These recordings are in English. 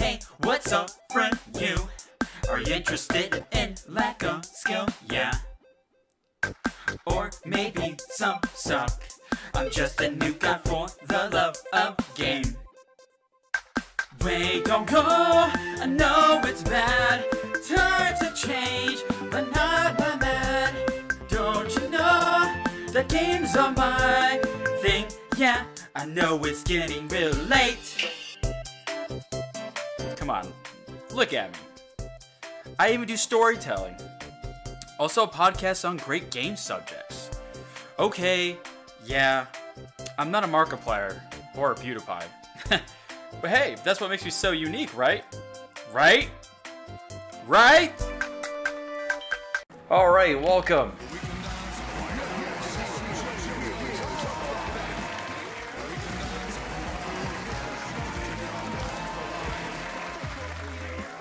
Hey, what's up, friend? You are you interested in lack of skill? Yeah. Or maybe some suck. I'm just a new guy for the love of game. We don't go, I know it's bad. Times have changed, but not my mad. Don't you know that games are my thing? Yeah, I know it's getting real late. Come on, look at me. I even do storytelling. Also podcasts on great game subjects. Okay, yeah, I'm not a Markiplier or a PewDiePie. But hey, that's what makes me so unique, right? Right? Right? Alright, welcome.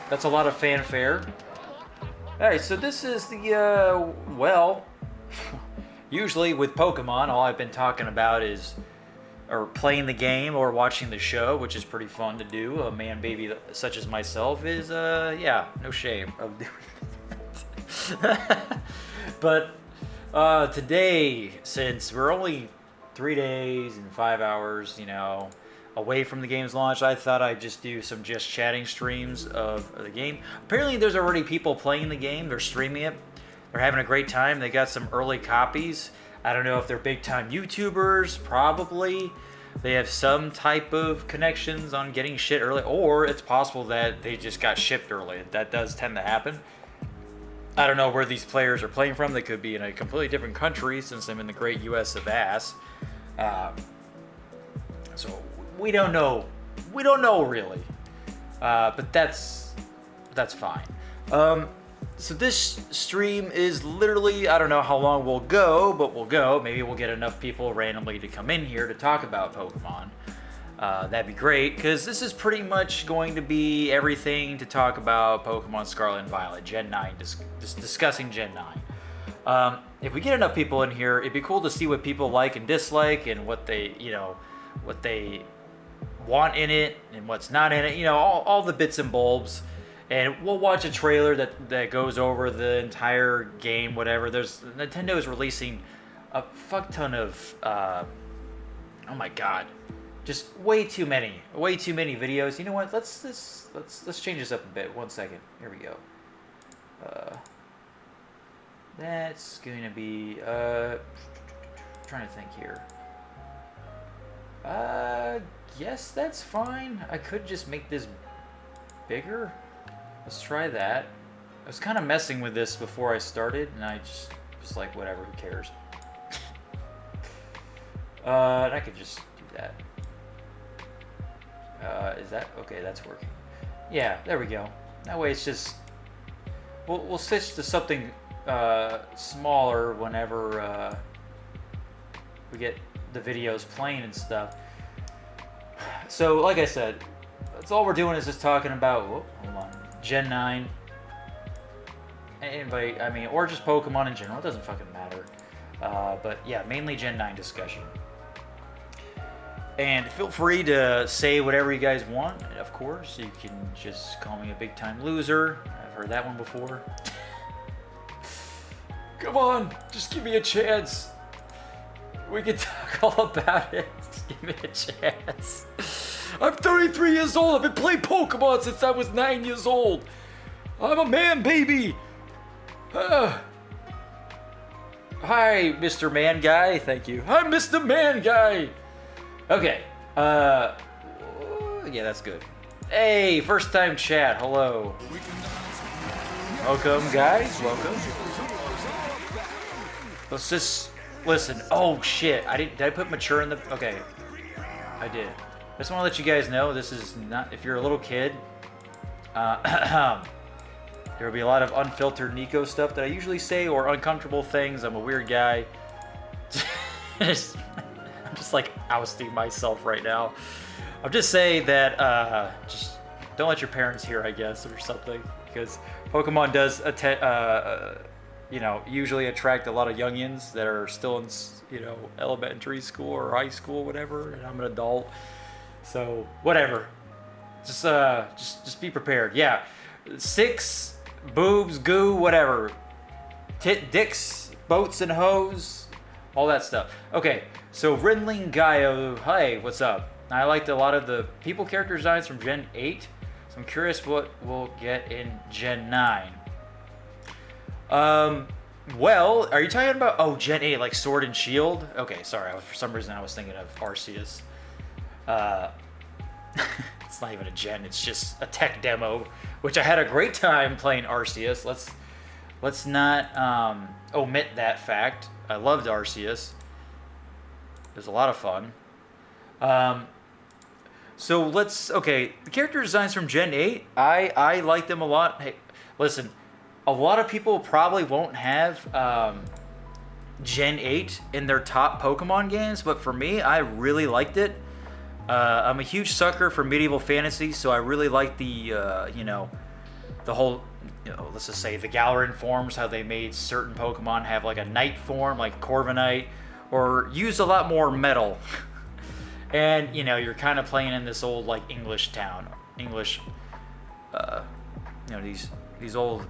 That's a lot of fanfare. Alright, so this is the, well, usually with Pokemon, all I've been talking about is or playing the game or watching the show, which is pretty fun to do. A man baby such as myself is, yeah, no shame of doing it. But today, since we're only 3 days and 5 hours, you know, away from the game's launch, I thought I'd just do some just chatting streams of the game. Apparently there's already people playing the game. They're streaming it. They're having a great time. They got some early copies. I don't know if they're big time YouTubers, probably. They have some type of connections on getting shit early, or it's possible that they just got shipped early. That does tend to happen. I don't know where these players are playing from. They could be in a completely different country since I'm in the great US of ass. So we don't know. We don't know really. But that's fine. So this stream is literally, I don't know how long we'll go, but we'll go. Maybe we'll get enough people randomly to come in here to talk about Pokemon. That'd be great, because this is pretty much going to be everything to talk about Pokemon Scarlet and Violet, Gen 9, discussing Gen 9. If we get enough people in here, it'd be cool to see what people like and dislike, and what they, you know, what they want in it, and what's not in it, you know, all the bits and bulbs. And we'll watch a trailer that goes over the entire game, whatever. Nintendo is releasing a fuck ton of, oh my god, just way too many videos. You know what? Let's change this up a bit. 1 second. Here we go. That's gonna be trying to think here. Yes, that's fine. I could just make this bigger. Let's try that. I was kind of messing with this before I started, and I just like, whatever, who cares? And I could just do that. Is that okay? That's working. Yeah, there we go. That way it's just we'll switch to something smaller whenever we get the videos playing and stuff. So, like I said, that's all we're doing is just talking about. Whoa, hold on. Gen 9. Anybody, I mean, or just Pokemon in general, it doesn't fucking matter. But yeah, mainly Gen 9 discussion. And feel free to say whatever you guys want, of course. You can just call me a big time loser. I've heard that one before. Come on, just give me a chance. We can talk all about it. Just give me a chance. I'm 33 years old. I've been playing Pokemon since I was 9 years old. I'm a man, baby. Hi, Mr. Man Guy. Thank you. I'm Mr. Man Guy. Okay. Yeah, that's good. Hey, first time chat. Hello. Welcome, guys. Welcome. Let's just listen. Oh shit! Did I put mature in the? Okay, I did. I just want to let you guys know this is not. If you're a little kid, there will be a lot of unfiltered Niko stuff that I usually say, or uncomfortable things. I'm a weird guy. I'm just like ousting myself right now. I'm just saying that just don't let your parents hear, I guess, or something, because Pokemon does you know, usually attract a lot of youngins that are still in, you know, elementary school or high school, whatever, and I'm an adult. So, whatever. Just be prepared. Yeah, 6 boobs, goo, whatever, dicks, boats and hoes, all that stuff. Okay, so Rinling Gaio, hey, what's up? I liked a lot of the people character designs from Gen 8, so I'm curious what we'll get in Gen 9. Well, are you talking about, Gen 8, like Sword and Shield? Okay, sorry, for some reason I was thinking of Arceus. It's not even a gen, it's just a tech demo, which I had a great time playing Arceus. Let's not omit that fact. I loved Arceus. It was a lot of fun. So the character designs from Gen 8, I like them a lot. Hey, listen, a lot of people probably won't have Gen 8 in their top Pokemon games, but for me, I really liked it. I'm a huge sucker for medieval fantasy, so I really like the whole, let's just say the Galarin forms, how they made certain Pokemon have like a knight form, like Corviknight, or used a lot more metal. And, you're kind of playing in this old, like, English town. English, these old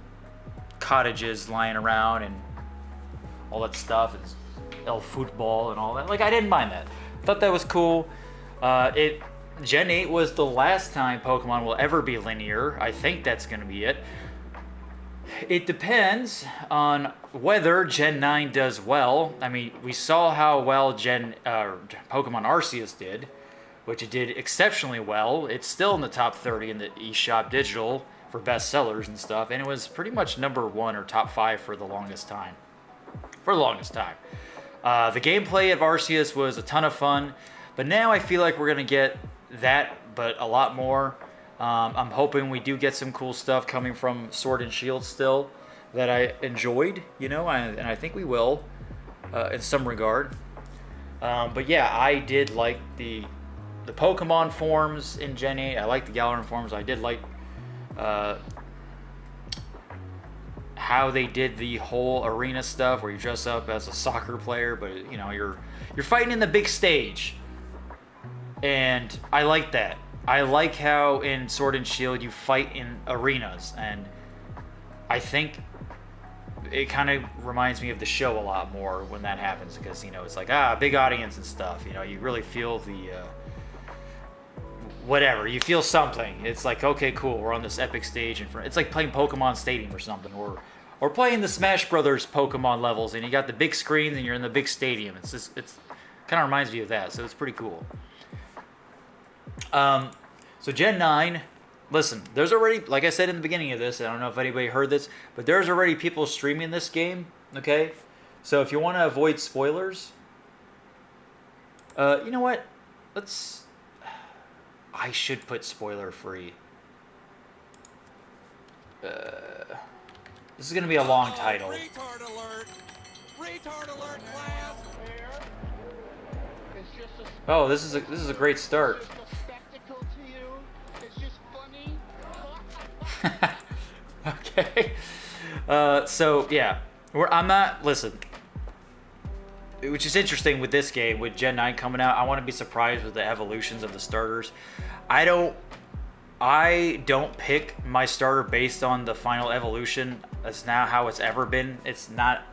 cottages lying around and all that stuff. It's El Football and all that. Like, I didn't mind that. Thought that was cool. Gen 8 was the last time Pokemon will ever be linear. I think that's going to be it. It depends on whether Gen 9 does well. I mean, we saw how well Pokemon Arceus did, which it did exceptionally well. It's still in the top 30 in the eShop Digital for bestsellers and stuff, and it was pretty much number 1 or top 5 for the longest time. The gameplay of Arceus was a ton of fun. But now I feel like we're going to get that, but a lot more. I'm hoping we do get some cool stuff coming from Sword and Shield still that I enjoyed, and I think we will in some regard. But yeah, I did like the Pokemon forms in Gen 8. I like the Galarin forms. I did like how they did the whole arena stuff where you dress up as a soccer player, but you're fighting in the big stage. And I like that. I like how in Sword and Shield you fight in arenas, and I think it kind of reminds me of the show a lot more when that happens, because it's like big audience and stuff. You really feel the whatever. You feel something. It's like, okay, cool, we're on this epic stage in front. It's like playing Pokemon Stadium or something, or playing the Smash Brothers Pokemon levels, and you got the big screens and you're in the big stadium. It's kind of reminds me of that, so it's pretty cool. So Gen 9, listen, there's already, like I said in the beginning of this, I don't know if anybody heard this, but there's already people streaming this game, okay? So if you want to avoid spoilers, you know what? I should put spoiler free. This is going to be a long title. Retard alert! Retard alert, class! Oh, this is a great start. Okay. So yeah, listen, which is interesting with this game, with Gen 9 coming out. I want to be surprised with the evolutions of the starters. I don't pick my starter based on the final evolution. That's not how it's ever been. That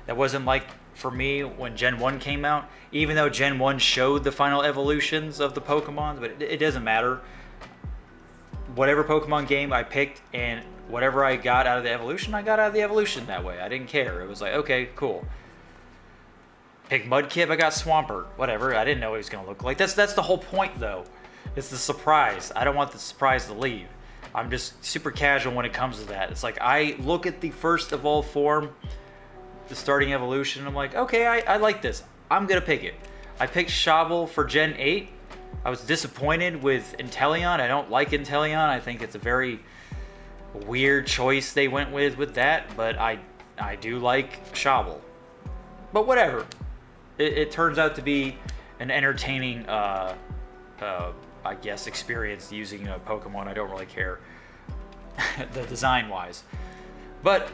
wasn't like for me when Gen 1 came out, even though Gen 1 showed the final evolutions of the Pokemon, but it doesn't matter. Whatever Pokemon game I picked and whatever I got out of the evolution, I got out of the evolution that way. I didn't care. It was like, okay, cool. Pick Mudkip, I got Swampert. Whatever. I didn't know what he was going to look like. That's the whole point, though. It's the surprise. I don't want the surprise to leave. I'm just super casual when it comes to that. It's like I look at the first evolved form, the starting evolution, and I'm like, okay, I like this. I'm going to pick it. I picked Shovel for Gen 8. I was disappointed with Inteleon. I don't like Inteleon. I think it's a very weird choice they went with that, but I do like Shovel. But whatever. It turns out to be an entertaining, I guess, experience using a Pokemon. I don't really care, the design-wise. But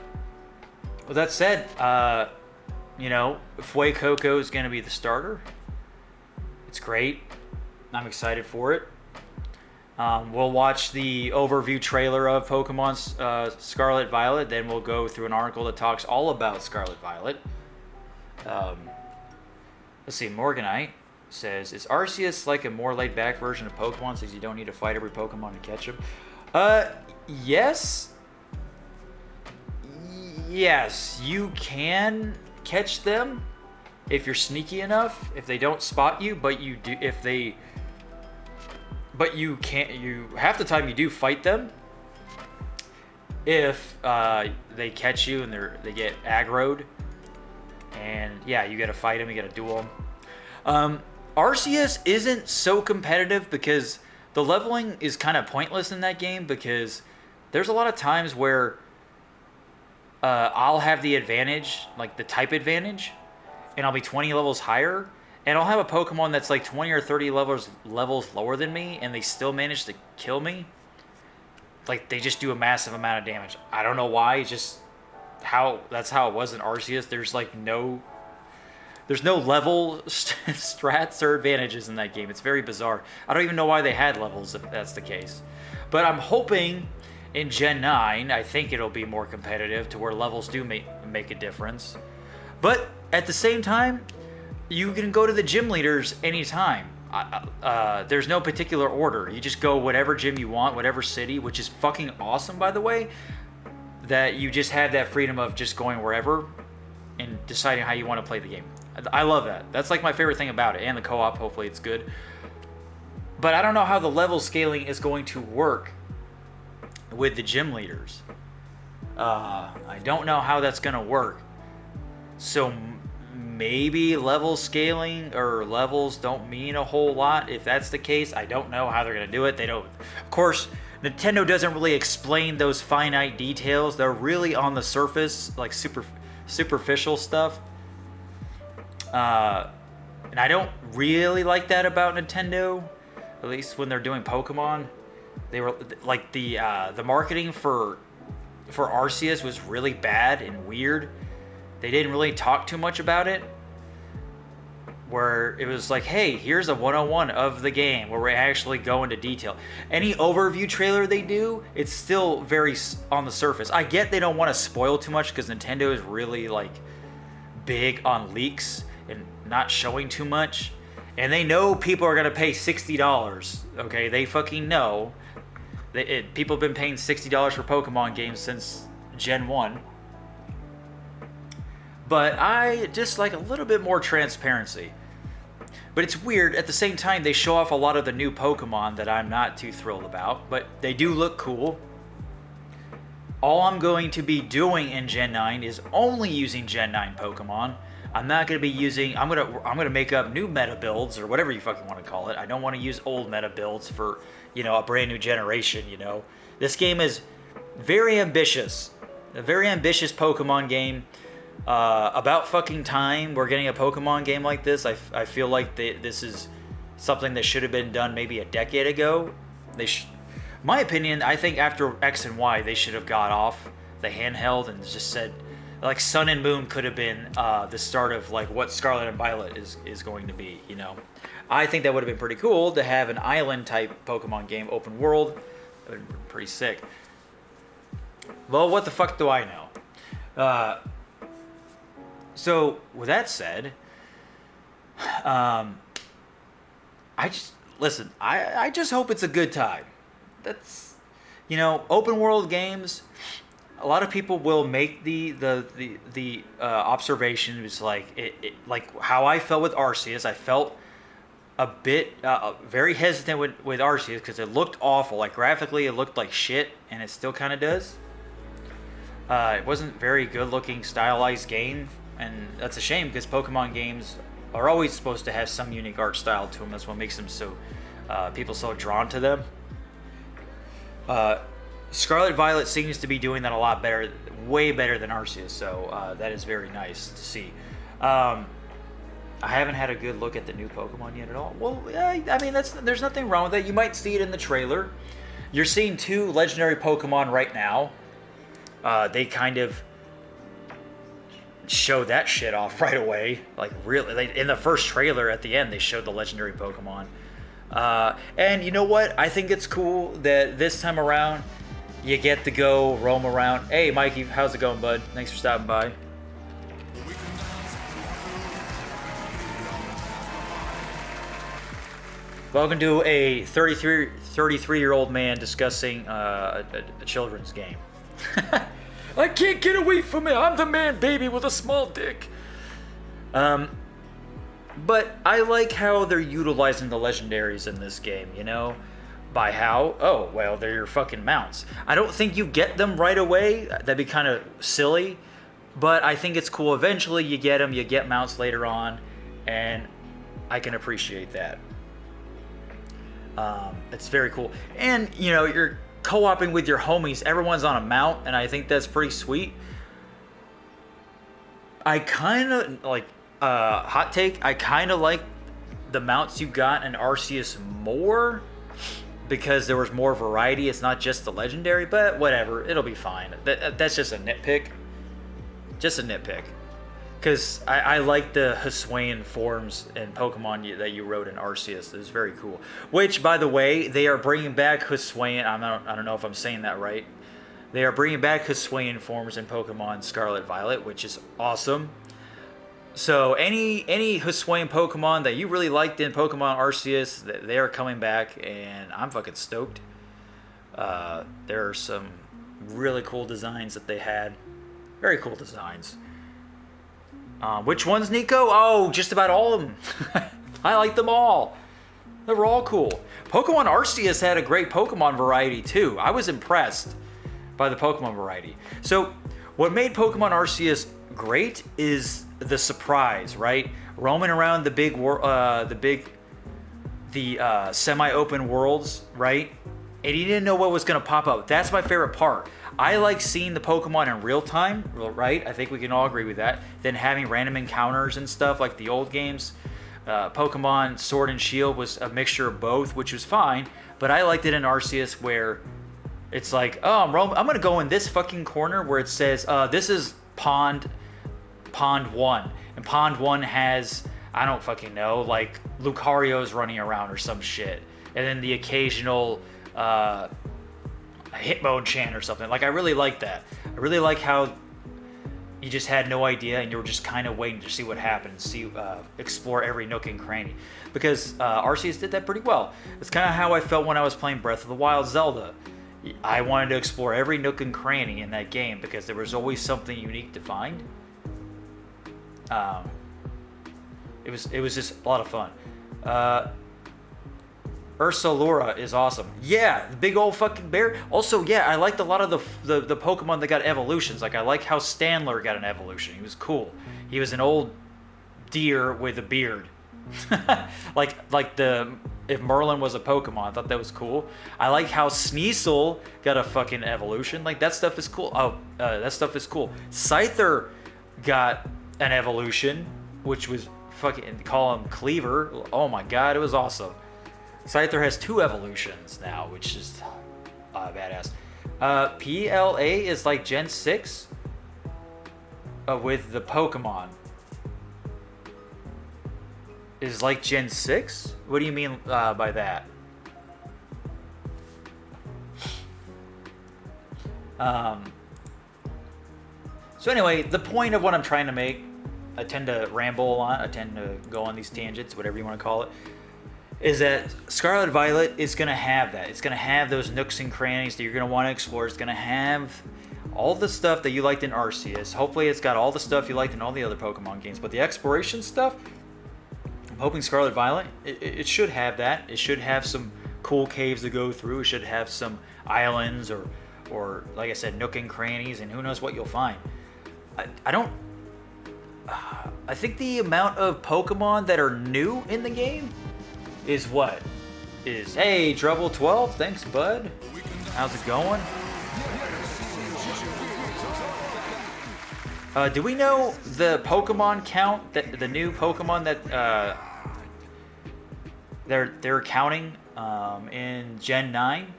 with that said, Fuecoco is going to be the starter. It's great. I'm excited for it. We'll watch the overview trailer of Pokemon Scarlet Violet. Then we'll go through an article that talks all about Scarlet Violet. Let's see, Morganite says, is Arceus like a more laid-back version of Pokemon since you don't need to fight every Pokemon to catch them? Yes. Yes, you can catch them if you're sneaky enough, if they don't spot you, but you do but you can't, half the time you do fight them if they catch you and they get aggroed. And yeah, you gotta fight them, you gotta duel them. Arceus isn't so competitive because the leveling is kind of pointless in that game, because there's a lot of times where I'll have the advantage, like the type advantage, and I'll be 20 levels higher, and I'll have a Pokemon that's like 20 or 30 levels lower than me, and they still manage to kill me. Like, they just do a massive amount of damage. I don't know why, it's just that's how it was in Arceus. There's no level strats or advantages in that game. It's very bizarre. I don't even know why they had levels if that's the case. But I'm hoping in Gen 9, I think it'll be more competitive to where levels do make a difference. But at the same time, you can go to the gym leaders anytime. There's no particular order. You just go whatever gym you want, whatever city, which is fucking awesome, by the way, that you just have that freedom of just going wherever and deciding how you want to play the game. I love that. That's like my favorite thing about it. And the co-op, hopefully it's good. But I don't know how the level scaling is going to work with the gym leaders. I don't know how that's going to work. So maybe level scaling or levels don't mean a whole lot. If that's the case, I don't know how they're going to do it. They don't. Of course, Nintendo doesn't really explain those finite details. They're really on the surface, like superficial stuff. And I don't really like that about Nintendo, at least when they're doing Pokemon. They were like the marketing for Arceus was really bad and weird. They didn't really talk too much about it, where it was like, hey, here's a 101 of the game where we actually go into detail. Any overview trailer they do, it's still very on the surface. I get they don't want to spoil too much because Nintendo is really like big on leaks and not showing too much. And they know people are going to pay $60. Okay, they fucking know. People have been paying $60 for Pokemon games since Gen 1. But I just like a little bit more transparency. But it's weird, at the same time, they show off a lot of the new Pokemon that I'm not too thrilled about, but they do look cool. All I'm going to be doing in Gen 9 is only using Gen 9 Pokemon. I'm not going to be using, I'm going to make up new meta builds, or whatever you fucking want to call it. I don't want to use old meta builds for, a brand new generation, This game is very ambitious. A very ambitious Pokemon game. About fucking time we're getting a Pokemon game like this. I feel like this is something that should have been done maybe a decade ago. My opinion, I think after X and Y, they should have got off the handheld and just said, like, Sun and Moon could have been the start of like what Scarlet and Violet is going to be. I think that would have been pretty cool to have an island type Pokemon game, open world. That would have been pretty sick. Well, what the fuck do I know? So, with that said, I just hope it's a good time. That's, open world games, a lot of people will make the observation, is like, like how I felt with Arceus. I felt a bit, very hesitant with Arceus because it looked awful. Like, graphically, it looked like shit, and it still kind of does. It wasn't very good looking, stylized game. And that's a shame because Pokemon games are always supposed to have some unique art style to them. That's what makes them so people so drawn to them. Scarlet Violet seems to be doing that a lot better, way better than Arceus. So that is very nice to see. I haven't had a good look at the new Pokemon yet at all. Well, I mean, there's nothing wrong with that. You might see it in the trailer. You're seeing 2 legendary Pokemon right now. They kind of show that shit off right away. Like, really, in the first trailer at the end, they showed the legendary Pokemon. And you know what? I think it's cool that this time around you get to go roam around. Hey, Mikey, how's it going, bud? Thanks for stopping by. Welcome to a 33-year-old man discussing a children's game. I can't get away from it. I'm the man, baby, with a small dick. But I like how they're utilizing the legendaries in this game, you know? By how? Oh, well, they're your fucking mounts. I don't think you get them right away. That'd be kind of silly. But I think it's cool. Eventually, you get them. You get mounts later on. And I can appreciate that. It's very cool. And, you know, you're co-oping with your homies. Everyone's on a mount. And I think that's pretty sweet. I kind of, like, hot take, I kind of like the mounts you got in Arceus more. Because there was more variety. It's not just the legendary, but whatever. It'll be fine. That's just a nitpick. Just a nitpick. Because I like the Hisuian forms and Pokemon that you wrote in Arceus. It was very cool. Which, by the way, they are bringing back Hisuian. I don't know if I'm saying that right. They are bringing back Hisuian forms in Pokemon Scarlet Violet, which is awesome. So any Hisuian Pokemon that you really liked in Pokemon Arceus, they are coming back, and I'm fucking stoked. There are some really cool designs that they had. Very cool designs. Which ones, Niko? Oh, just about all of them. I like them all. They were all cool. Pokemon Arceus had a great Pokemon variety, too. I was impressed by the Pokemon variety. So, what made Pokemon Arceus great is the surprise, right? Roaming around the semi-open worlds, right? And you didn't know what was going to pop up. That's my favorite part. I like seeing the Pokemon in real time, right? I think we can all agree with that. Then having random encounters and stuff like the old games. Pokemon Sword and Shield was a mixture of both, which was fine. But I liked it in Arceus where it's like, oh, I'm going to go in this fucking corner where it says, this is Pond 1. And Pond 1 has, I don't fucking know, like Lucario's running around or some shit. And then the occasional Hitmonchan or something. Like, I really like that. I really like how you just had no idea and you were just kind of waiting to see what happened, explore every nook and cranny. Because Arceus did that pretty well. It's kind of how I felt when I was playing Breath of the Wild Zelda. I wanted to explore every nook and cranny in that game because there was always something unique to find. It was just a lot of fun. Ursalura is awesome. Yeah, the big old fucking bear. Also, yeah, I liked a lot of the Pokemon that got evolutions. Like, I like how Stanler got an evolution. He was cool. He was an old deer with a beard. If Merlin was a Pokemon, I thought that was cool. I like how Sneasel got a fucking evolution. Like, that stuff is cool. That stuff is cool. Scyther got an evolution, which was fucking, call him Cleaver. Oh my god, it was awesome. Scyther has 2 evolutions now, which is badass. PLA is like Gen 6 with the Pokemon. Is like Gen 6? What do you mean by that? So anyway, the point of what I'm trying to make, I tend to ramble a lot, I tend to go on these tangents, whatever you want to call it, is that Scarlet Violet is going to have that. It's going to have those nooks and crannies that you're going to want to explore. It's going to have all the stuff that you liked in Arceus. Hopefully it's got all the stuff you liked in all the other Pokemon games. But the exploration stuff, I'm hoping Scarlet Violet, it should have that. It should have some cool caves to go through. It should have some islands or like I said, nook and crannies, and who knows what you'll find. I think the amount of Pokemon that are new in the game is what? Hey, Trouble 12, thanks, bud. How's it going? Do we know the Pokemon count, that the new Pokemon that they're counting in Gen 9?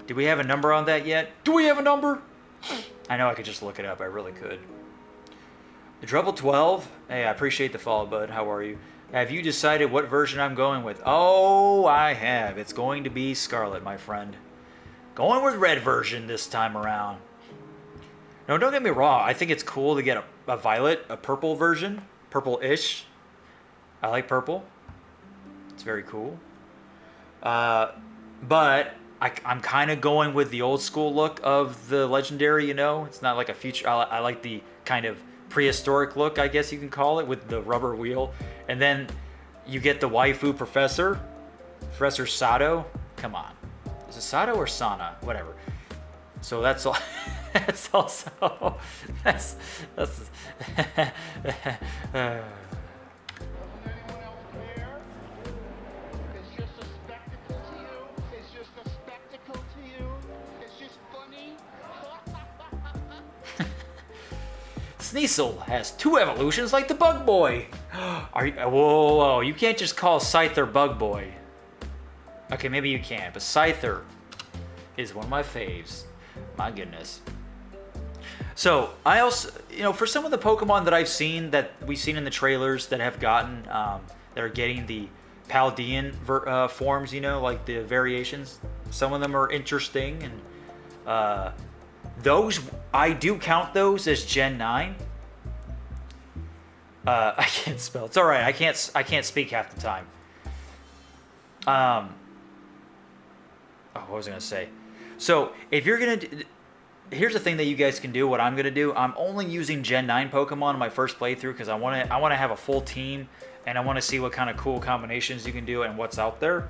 Do we have a number on that yet? Do we have a number? I know I could just look it up. I really could. The Trouble 12. Hey, I appreciate the follow, bud. How are you? Have you decided what version I'm going with? Oh, I have. It's going to be Scarlet, my friend. Going with red version this time around. No, don't get me wrong. I think it's cool to get a violet, a purple version. Purple-ish. I like purple. It's very cool. But I'm kind of going with the old school look of the legendary, you know? It's not like a future... I like the kind of prehistoric look, I guess you can call it, with the rubber wheel. And then you get the waifu professor. Professor Sato. Come on. Is it Sato or Sana? Whatever. So that's all... That's also... That's... Sneasel has 2 evolutions like the Bug Boy. Are you, whoa, you can't just call Scyther Bug Boy. Okay, maybe you can, but Scyther is one of my faves. My goodness. So, I also, you know, for some of the Pokemon that I've seen, that we've seen in the trailers that have gotten, that are getting the Paldean forms, you know, like the variations, some of them are interesting, and those, I do count those as Gen 9. I can't spell. It's all right. I can't speak half the time. Oh, what was I gonna say? So if you're gonna, here's the thing that you guys can do. What I'm gonna do. I'm only using Gen 9 Pokemon in my first playthrough because I want to have a full team and I want to see what kind of cool combinations you can do and what's out there.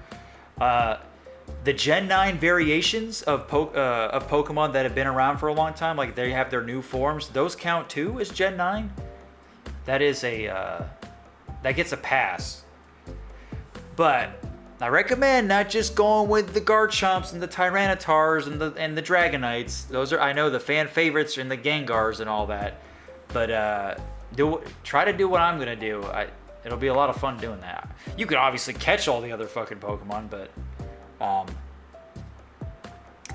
The Gen 9 variations of Pokemon that have been around for a long time, like they have their new forms, those count too as Gen 9. That is that gets a pass. But I recommend not just going with the Garchomps and the Tyrannitars and the Dragonites. Those are, I know, the fan favorites and the Gengars and all that. But try to do what I'm gonna do. It'll be a lot of fun doing that. You could obviously catch all the other fucking Pokemon, but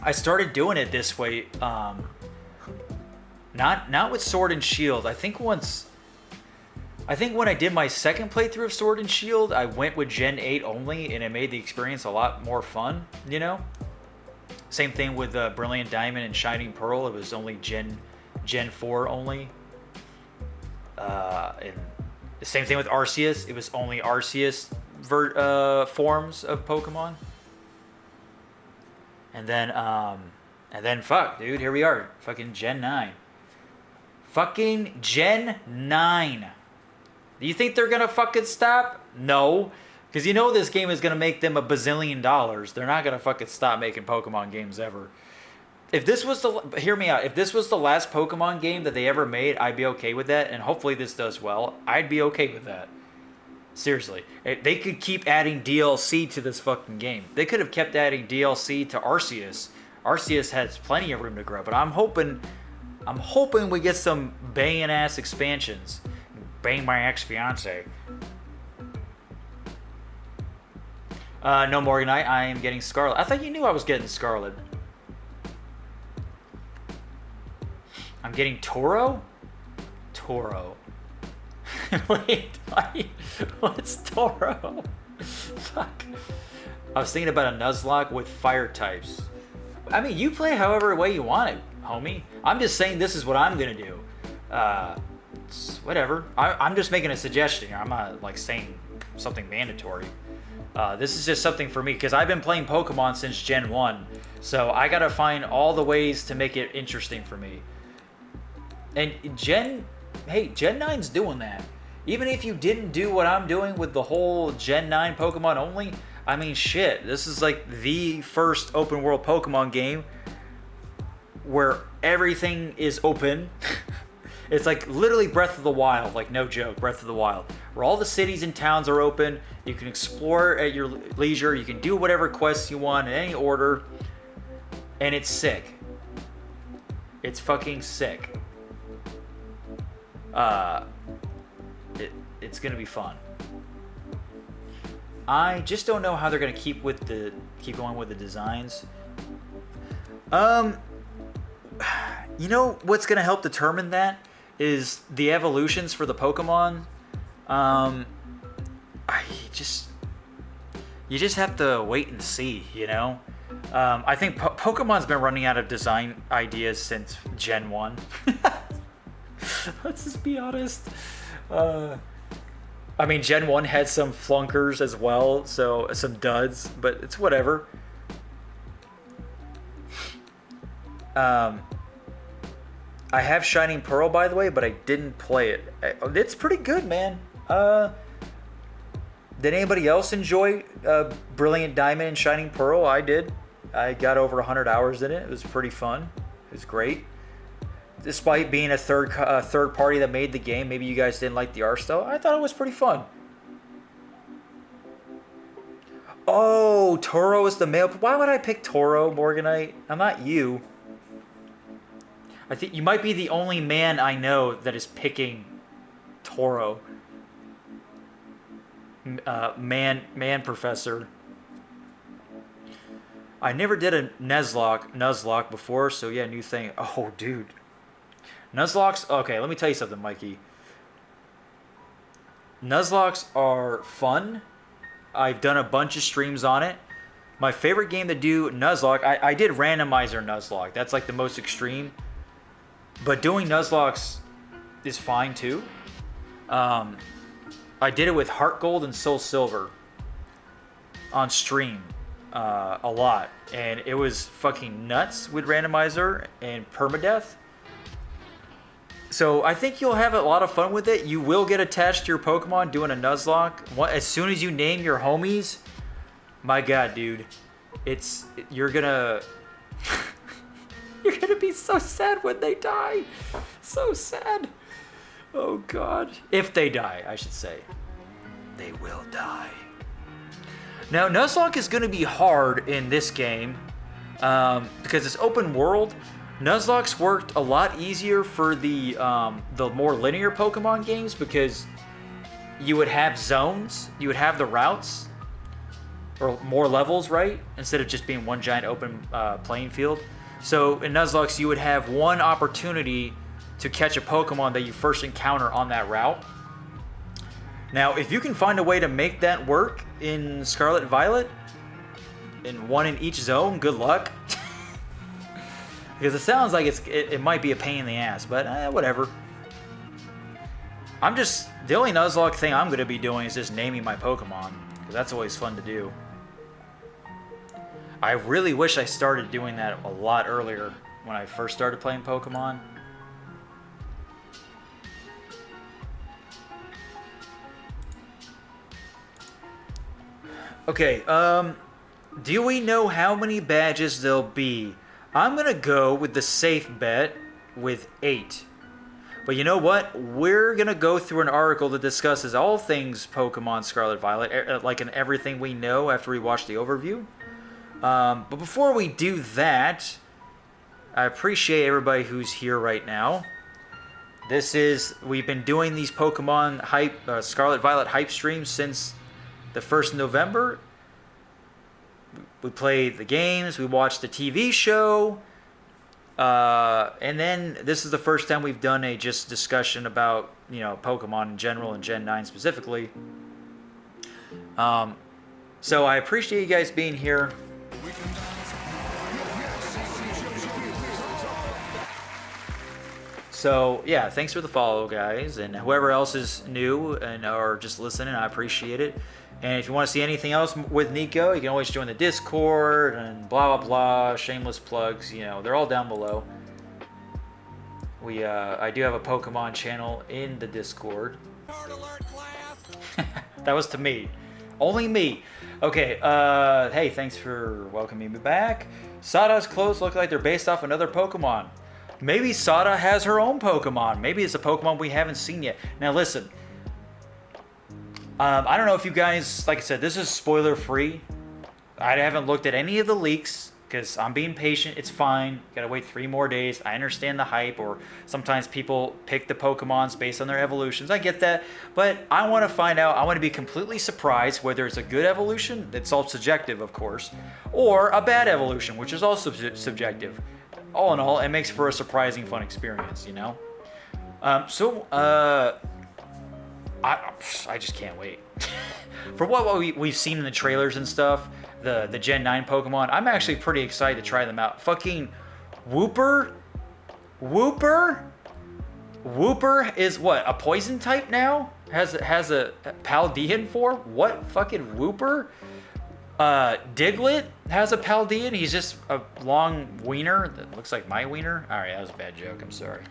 I started doing it this way. Not with Sword and Shield. I think when I did my second playthrough of Sword and Shield, I went with Gen 8 only, and it made the experience a lot more fun, you know? Same thing with Brilliant Diamond and Shining Pearl. It was only Gen 4 only. And the same thing with Arceus. It was only Arceus forms of Pokemon. And then fuck, dude, here we are. Fucking Gen 9. Fucking Gen 9. Do you think they're gonna fucking stop? No. Because you know this game is gonna make them $1 bazillion. They're not gonna fucking stop making Pokemon games ever. If this was hear me out. If this was the last Pokemon game that they ever made, I'd be okay with that. And hopefully this does well. I'd be okay with that. Seriously. They could keep adding DLC to this fucking game. They could have kept adding DLC to Arceus. Arceus has plenty of room to grow. But I'm hoping we get some banging ass expansions. Bang my ex-fiance. No, Morganite, I am getting Scarlet. I thought you knew I was getting Scarlet. I'm getting Toro? Toro. Wait, what's Toro? Fuck. I was thinking about a Nuzlocke with fire types. I mean, you play however way you want it, homie. I'm just saying this is what I'm gonna do. Whatever. I'm just making a suggestion here. I'm not like saying something mandatory. This is just something for me because I've been playing Pokemon since Gen 1. So I gotta find all the ways to make it interesting for me. And Gen 9's doing that. Even if you didn't do what I'm doing with the whole Gen 9 Pokemon only, I mean, shit. This is like the first open world Pokemon game where everything is open. It's like literally Breath of the Wild, like no joke, Breath of the Wild, where all the cities and towns are open. You can explore at your leisure. You can do whatever quests you want in any order. And it's sick. It's fucking sick. It's gonna be fun. I just don't know how they're gonna keep going with the designs. You know what's gonna help determine that is the evolutions for the Pokemon. you just have to wait and see, you know. I think Pokemon's been running out of design ideas since Gen 1. Let's just be honest. I mean, Gen 1 had some flunkers as well, so some duds, but it's whatever. I have Shining Pearl, by the way, but I didn't play it. It's pretty good, man. Did anybody else enjoy Brilliant Diamond and Shining Pearl? I did. I got over 100 hours in it. It was pretty fun. It was great. Despite being a third party that made the game, maybe you guys didn't like the art style. I thought it was pretty fun. Oh, Toro is the male. Why would I pick Toro, Morganite? I'm not you. I think you might be the only man I know that is picking Toro. Man professor. I never did a Nuzlocke before, so yeah, new thing. Oh, dude. Nuzlocks, okay, let me tell you something, Mikey. Nuzlocks are fun. I've done a bunch of streams on it. My favorite game to do Nuzlocke, I did randomizer Nuzlocke. That's like the most extreme. But doing Nuzlocks is fine too. I did it with Heart Gold and Soul Silver on stream a lot. And it was fucking nuts with randomizer and permadeath. So I think you'll have a lot of fun with it. You will get attached to your Pokemon doing a Nuzlocke. As soon as you name your homies, my god, dude, you're gonna you're gonna be so sad when they die. So sad. Oh god. If they die, I should say. They will die. Now Nuzlocke is gonna be hard in this game because it's open world. Nuzlocke's worked a lot easier for the more linear Pokemon games because you would have zones, you would have the routes, or more levels, right? Instead of just being one giant open playing field. So in Nuzlocke, you would have one opportunity to catch a Pokemon that you first encounter on that route. Now, if you can find a way to make that work in Scarlet and Violet, in one in each zone, good luck. Because it sounds like it might be a pain in the ass, but whatever. The only Nuzlocke thing I'm going to be doing is just naming my Pokemon. Because that's always fun to do. I really wish I started doing that a lot earlier when I first started playing Pokemon. Okay, do we know how many badges there'll be? I'm going to go with the safe bet with 8. But you know what? We're going to go through an article that discusses all things Pokemon Scarlet Violet, like in everything we know after we watch the overview. But before we do that, I appreciate everybody who's here right now. We've been doing these Pokemon hype, Scarlet Violet hype streams since the 1st of November. We played the games, we watched the TV show, and then this is the first time we've done a just discussion about, Pokemon in general and Gen 9 specifically. So I appreciate you guys being here. So yeah, thanks for the follow, guys, and whoever else is new and or just listening, I appreciate it. And if you want to see anything else with Niko, you can always join the Discord and blah blah blah. Shameless plugs, they're all down below. I do have a Pokemon channel in the Discord. Card alert, class. That was to me, only me. Okay. Hey, thanks for welcoming me back. Sada's clothes look like they're based off another Pokemon. Maybe Sada has her own Pokemon. Maybe it's a Pokemon we haven't seen yet. Now listen. I don't know if you guys, like I said, this is spoiler free. I haven't looked at any of the leaks because I'm being patient. It's fine. Gotta wait 3 more days. I understand the hype, or sometimes people pick the Pokemons based on their evolutions. I get that. But I want to find out. I want to be completely surprised whether it's a good evolution. It's all subjective, of course. Or a bad evolution, which is also subjective. All in all, it makes for a surprising, fun experience, I just can't wait. For what we've seen in the trailers and stuff, the Gen 9 Pokemon, I'm actually pretty excited to try them out. Fucking Wooper? Wooper is what? A poison type now? Has a Paldean form? What fucking Wooper? Diglett has a Paldean. He's just a long wiener that looks like my wiener. All right, that was a bad joke. I'm sorry.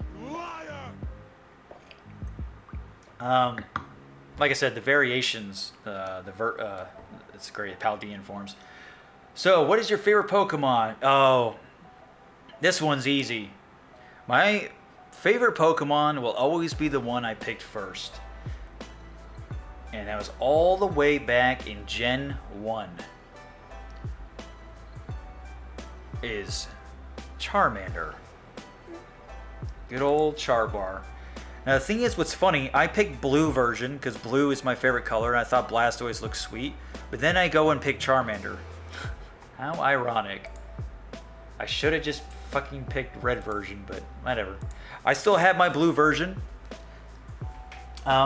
Like I said, the variations, it's great. Paldean forms. So, what is your favorite Pokemon? Oh, this one's easy. My favorite Pokemon will always be the one I picked first. And that was all the way back in Gen 1. Is Charmander. Good old Charbar. Now the thing is, what's funny, I picked blue version because blue is my favorite color and I thought Blastoise looked sweet. But then I go and pick Charmander. How ironic. I should have just fucking picked red version, but whatever. I still have my blue version.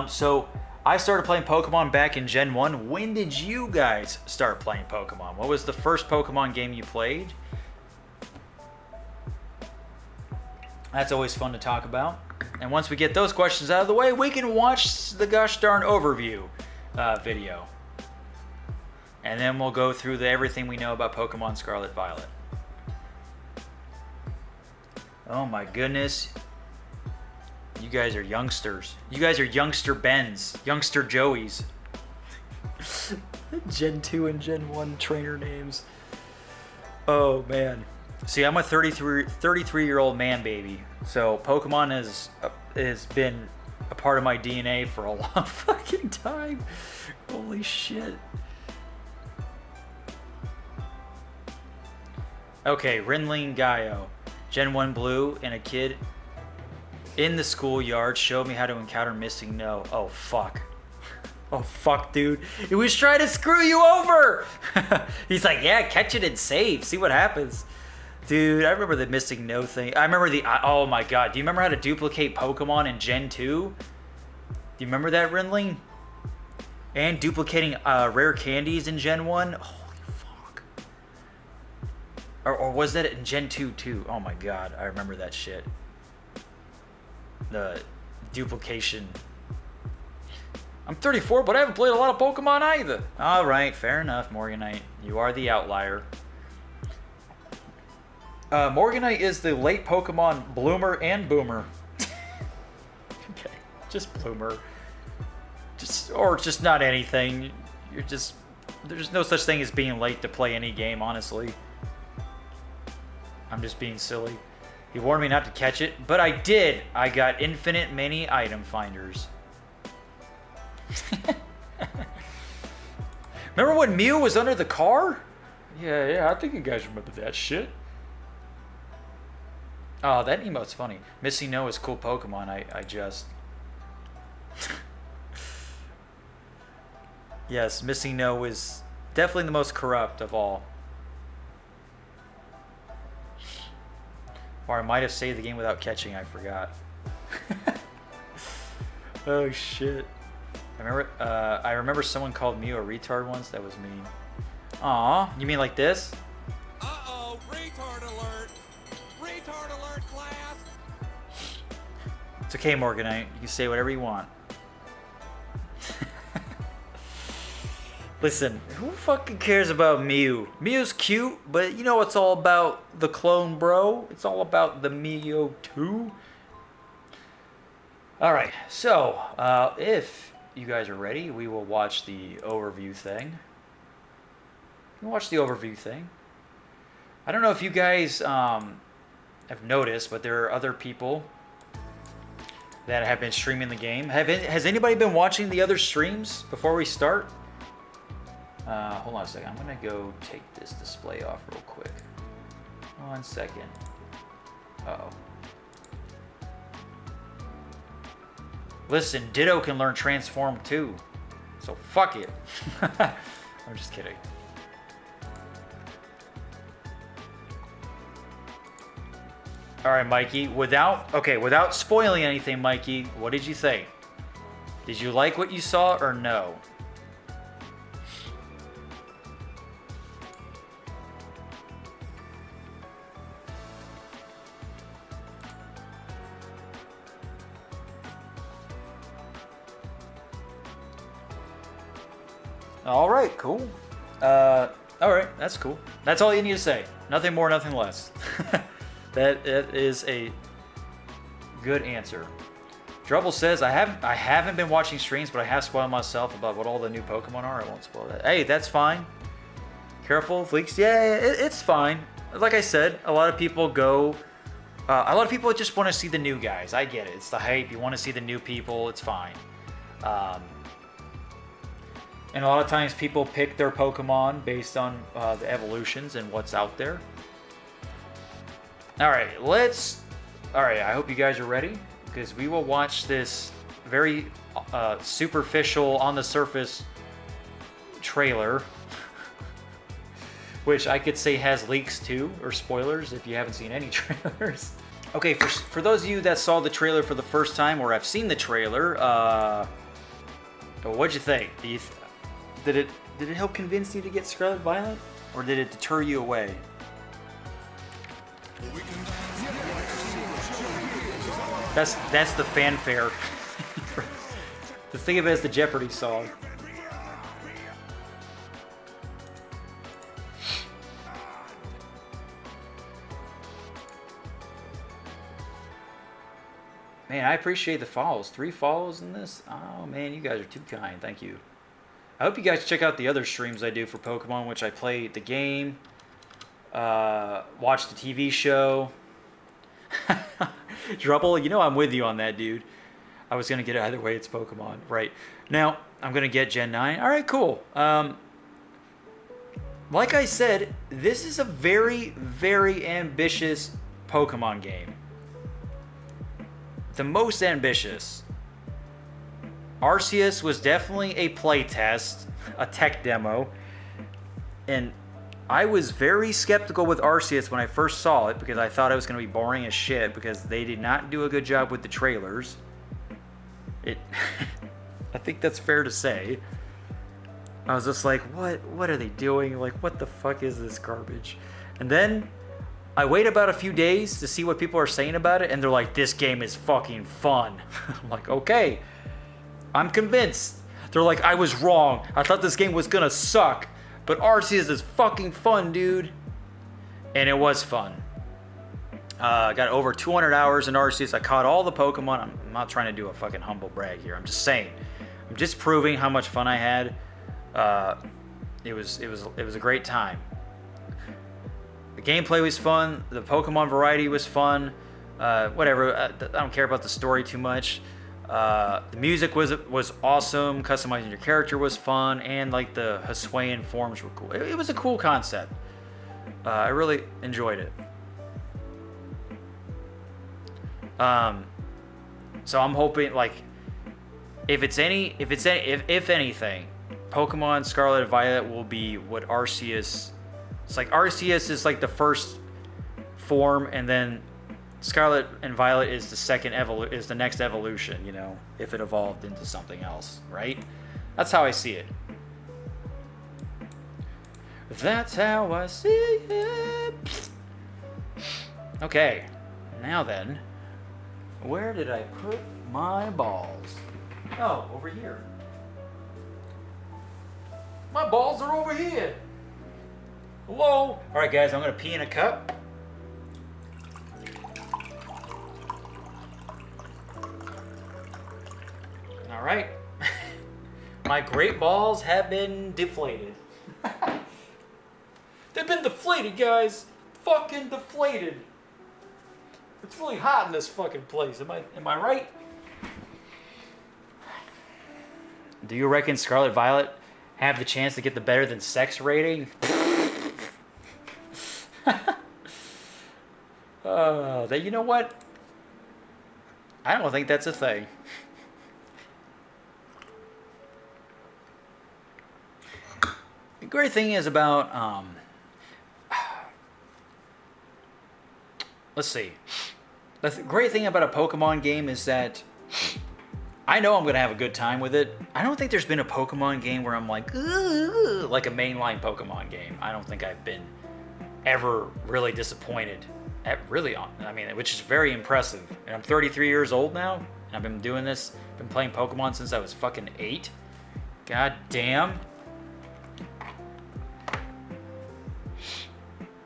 So I started playing Pokemon back in Gen 1. When did you guys start playing Pokemon? What was the first Pokemon game you played? That's always fun to talk about. And once we get those questions out of the way, we can watch the gosh darn overview video. And then we'll go through everything we know about Pokemon Scarlet Violet. Oh my goodness. You guys are youngsters. You guys are youngster Bens, youngster Joeys. Gen 2 and Gen 1 trainer names. Oh man. See, I'm a 33-year-old man baby. So Pokemon has been a part of my DNA for a long fucking time. Holy shit. Okay, Rinling Gaio. Gen 1 Blue and a kid in the schoolyard showed me how to encounter Missing No. Oh, fuck. Oh, fuck, dude. He was trying to screw you over. He's like, yeah, catch it and save. See what happens. Dude, I remember the Missing No thing. I remember oh my god. Do you remember how to duplicate Pokemon in Gen 2? Do you remember that, Rinling? And duplicating rare candies in Gen 1? Holy fuck. Or was that in Gen 2 too? Oh my god, I remember that shit. The duplication. I'm 34, but I haven't played a lot of Pokemon either. Alright, fair enough, Morganite. You are the outlier. Morganite is the late Pokemon Bloomer and Boomer. Okay, just Bloomer. Just not anything. There's no such thing as being late to play any game, honestly. I'm just being silly. He warned me not to catch it, but I did. I got infinite mini item finders. Remember when Mew was under the car? Yeah, I think you guys remember that shit. Oh, that emote's funny. Missing No is cool Pokemon. I just... Yes, Missing No is definitely the most corrupt of all. Or I might have saved the game without catching, I forgot. Oh shit. I remember someone called Mew a retard once. That was mean. Aw, you mean like this? Uh-oh, retard alert! Retard alert, class! It's okay, Morganite. You can say whatever you want. Listen, who fucking cares about Mew? Mew's cute, but you know it's all about the clone, bro. It's all about the Mew 2. Alright, so, if you guys are ready, we will watch the overview thing. We'll watch the overview thing. I don't know if you guys have noticed, but there are other people that have been streaming the game. Has anybody been watching the other streams before we start? Hold on a second. I'm going to go take this display off real quick. 1 second. Uh-oh. Listen, Ditto can learn Transform too. So fuck it. I'm just kidding. All right, Mikey. Without spoiling anything, Mikey, what did you think? Did you like what you saw or no? All right, cool. All right, that's cool. That's all you need to say. Nothing more, nothing less. That is a good answer. Drubble says, I haven't been watching streams, but I have spoiled myself about what all the new Pokemon are. I won't spoil that. Hey, that's fine. Careful, leaks. Yeah, it's fine. Like I said, a lot of people go. A lot of people just want to see the new guys. I get it. It's the hype. You want to see the new people. It's fine. And a lot of times people pick their Pokemon based on the evolutions and what's out there. All right, I hope you guys are ready, because we will watch this very superficial, on the surface trailer, which I could say has leaks too, or spoilers if you haven't seen any trailers. Okay, for those of you that saw the trailer for the first time, or have seen the trailer, what'd you think? Did it help convince you to get Scarlet Violet, or did it deter you away? That's the fanfare. To think of it as the Jeopardy song. Man, I appreciate the follows. 3 follows in this? Oh man, you guys are too kind. Thank you. I hope you guys check out the other streams I do for Pokemon, which I play the game, watch the TV show. Drubble, you know I'm with you on that, dude. I was going to get it either way. It's Pokemon. Right. Now, I'm going to get Gen 9. All right, cool. Like I said, this is a very, very ambitious Pokemon game. The most ambitious. Arceus was definitely a playtest, a tech demo, and I was very skeptical with Arceus when I first saw it, because I thought it was going to be boring as shit, because they did not do a good job with the trailers. I think that's fair to say. I was just like, what are they doing? Like, what the fuck is this garbage? And then I wait about a few days to see what people are saying about it, and they're like, this game is fucking fun. I'm like, okay. I'm convinced. They're like, I was wrong. I thought this game was gonna suck. But Arceus is fucking fun, dude. And it was fun. I got over 200 hours in Arceus. I caught all the Pokemon. I'm not trying to do a fucking humble brag here. I'm just saying. I'm just proving how much fun I had. It was a great time. The gameplay was fun. The Pokemon variety was fun. Whatever. I don't care about the story too much. The music was awesome. Customizing your character was fun, and like the Hisuian forms were cool. It was a cool concept. I really enjoyed it. So I'm hoping, like, if anything, Pokemon Scarlet and Violet will be what Arceus. It's like Arceus is like the first form, and then Scarlet and Violet is the next evolution, you know, if it evolved into something else, right? That's how I see it. That's how I see it. Okay, now then, where did I put my balls? Oh, over here. My balls are over here. Hello? All right, guys, I'm gonna pee in a cup. All right. My great balls have been deflated. They've been deflated, guys. Fucking deflated. It's really hot in this fucking place. Am I right? Do you reckon Scarlet Violet have the chance to get the better than sex rating? You know what? I don't think that's a thing. The great thing is about, let's see. The great thing about a Pokemon game is that I know I'm gonna have a good time with it. I don't think there's been a Pokemon game where I'm like, ooh, like a mainline Pokemon game. I don't think I've been ever really disappointed. Which is very impressive. And I'm 33 years old now, and I've been doing this, been playing Pokemon since I was fucking 8. God damn.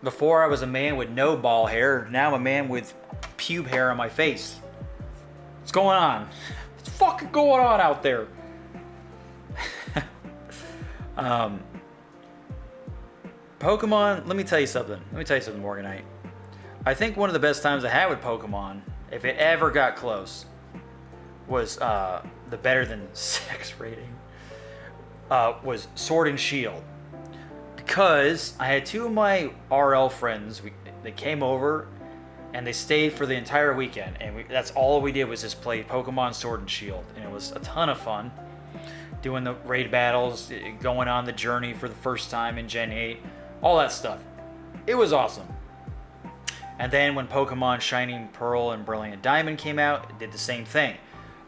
Before I was a man with no ball hair, now I'm a man with pube hair on my face. What's going on? What's fucking going on out there? Pokemon, let me tell you something, Morganite. I think one of the best times I had with Pokemon, if it ever got close, was the better than 6 rating, was Sword and Shield. Because I had 2 of my RL friends, they came over and they stayed for the entire weekend, and that's all we did was just play Pokemon Sword and Shield, and it was a ton of fun. Doing the raid battles, going on the journey for the first time in Gen 8, all that stuff. It was awesome. And then when Pokemon Shining Pearl and Brilliant Diamond came out, it did the same thing.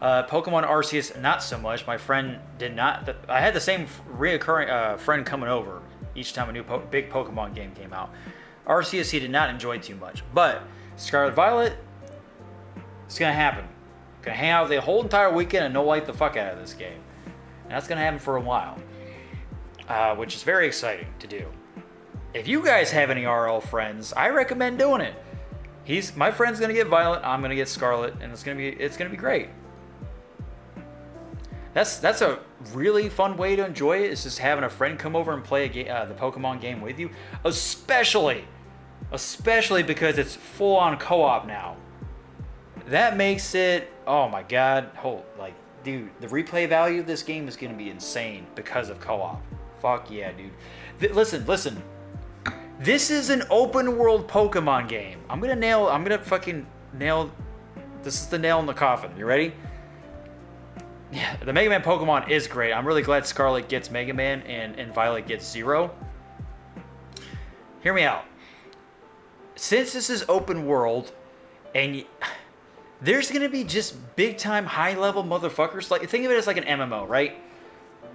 Pokemon Arceus, not so much. My friend did not. I had the same reoccurring friend coming over each time a new big Pokemon game came out. Arceus, he did not enjoy too much. But Scarlet Violet, it's going to happen. Going to hang out the whole entire weekend and no light the fuck out of this game. And that's going to happen for a while. Which is very exciting to do. If you guys have any RL friends, I recommend doing it. My friend's going to get Violet, I'm going to get Scarlet, and it's going to be great. That's a really fun way to enjoy it. Is just having a friend come over and play the Pokemon game with you, especially because it's full on co-op now. That makes it, oh my god, dude, the replay value of this game is gonna be insane because of co-op. Fuck yeah, dude. Listen. This is an open world Pokemon game. I'm gonna fucking nail. This is the nail in the coffin. You ready? Yeah, the Mega Man Pokemon is great. I'm really glad Scarlet gets Mega Man and Violet gets Zero. Hear me out. Since this is open world, and there's gonna be just big time high level motherfuckers. Like, think of it as like an MMO, right?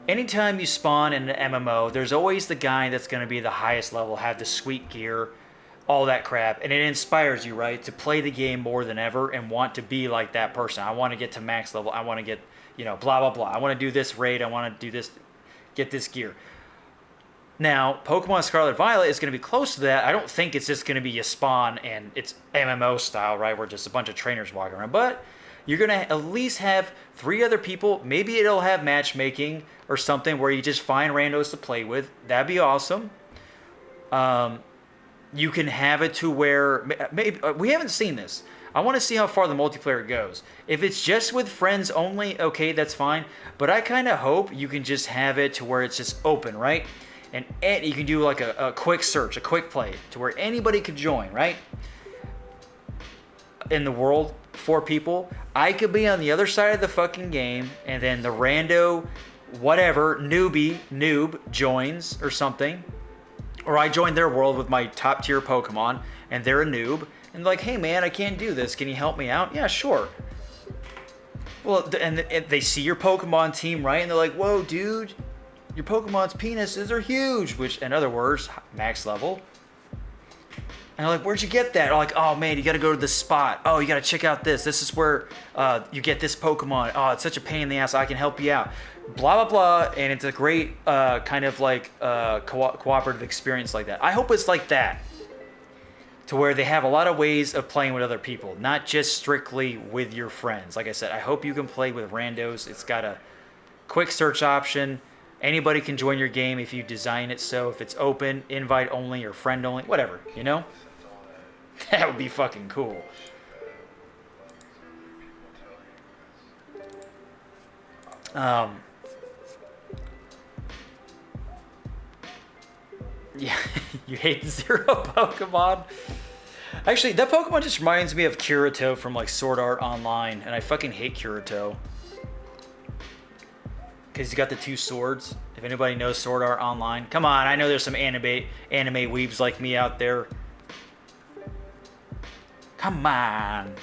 Anytime you spawn in an MMO, there's always the guy that's gonna be the highest level, have the sweet gear, all that crap, and it inspires you, right, to play the game more than ever and want to be like that person. I want to get to max level. I want to get, blah blah blah. I want to do this raid. I want to do this, get this gear. Now, Pokemon Scarlet Violet is going to be close to that. I don't think it's just going to be you spawn and it's MMO style, right, where just a bunch of trainers walking around. But you're going to at least have 3 other people. Maybe it'll have matchmaking or something where you just find randos to play with. That'd be awesome. You can have it to where, maybe we haven't seen this. I want to see how far the multiplayer goes. If it's just with friends only, okay, that's fine. But I kind of hope you can just have it to where it's just open, right? And you can do like a quick search, a quick play, to where anybody could join, right? In the world, 4 people. I could be on the other side of the fucking game, and then the rando, whatever, noob joins or something. Or I join their world with my top tier Pokemon, and they're a noob. And like, hey man, I can't do this. Can you help me out? Yeah, sure. Well, and they see your Pokemon team, right? And they're like, whoa, dude, your Pokemon's penises are huge. Which, in other words, max level. And they're like, where'd you get that? Or like, oh man, you gotta go to this spot. Oh, you gotta check out this. This is where you get this Pokemon. Oh, it's such a pain in the ass. I can help you out. Blah, blah, blah. And it's a great kind of like cooperative experience like that. I hope it's like that. To where they have a lot of ways of playing with other people, not just strictly with your friends. Like I said, I hope you can play with randos. It's got a quick search option. Anybody can join your game if you design it so. If it's open, invite only, or friend only, whatever, you know? That would be fucking cool. Yeah, you hate Zero Pokemon? Actually, that Pokemon just reminds me of Kirito from like Sword Art Online, and I fucking hate Kirito. Because he's got the 2 swords. If anybody knows Sword Art Online. Come on, I know there's some anime weebs like me out there. Come on.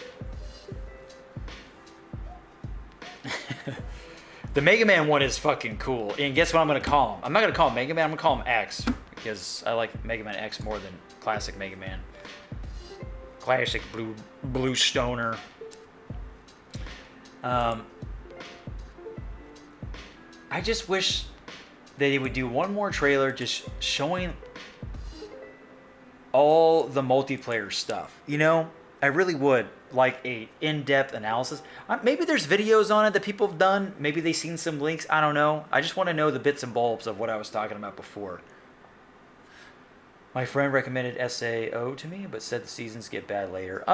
The Mega Man one is fucking cool. And guess what I'm going to call him? I'm not going to call him Mega Man. I'm going to call him X. Because I like Mega Man X more than classic Mega Man. Classic blue stoner. I just wish that he would do one more trailer just showing all the multiplayer stuff. You know, I really would like a in-depth analysis. Maybe there's videos on it that people have done. Maybe they've seen some links. I don't know. I just want to know the bits and bulbs of what I was talking about before. My friend recommended SAO to me, but said the seasons get bad later.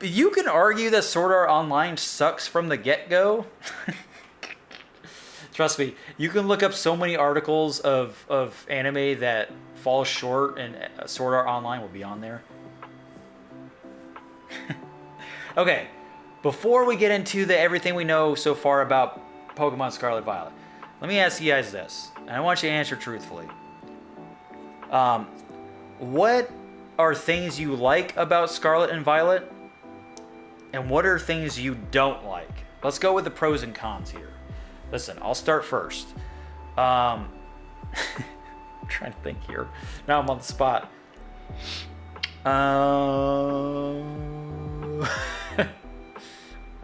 You can argue that Sword Art Online sucks from the get-go. Trust me, you can look up so many articles of anime that fall short, and Sword Art Online will be on there. Okay, before we get into the everything we know so far about Pokemon Scarlet Violet, let me ask you guys this, and I want you to answer truthfully. What are things you like about Scarlet and Violet, and what are things you don't like? Let's go with the pros and cons here. Listen, I'll start first. I'm trying to think here. Now I'm on the spot.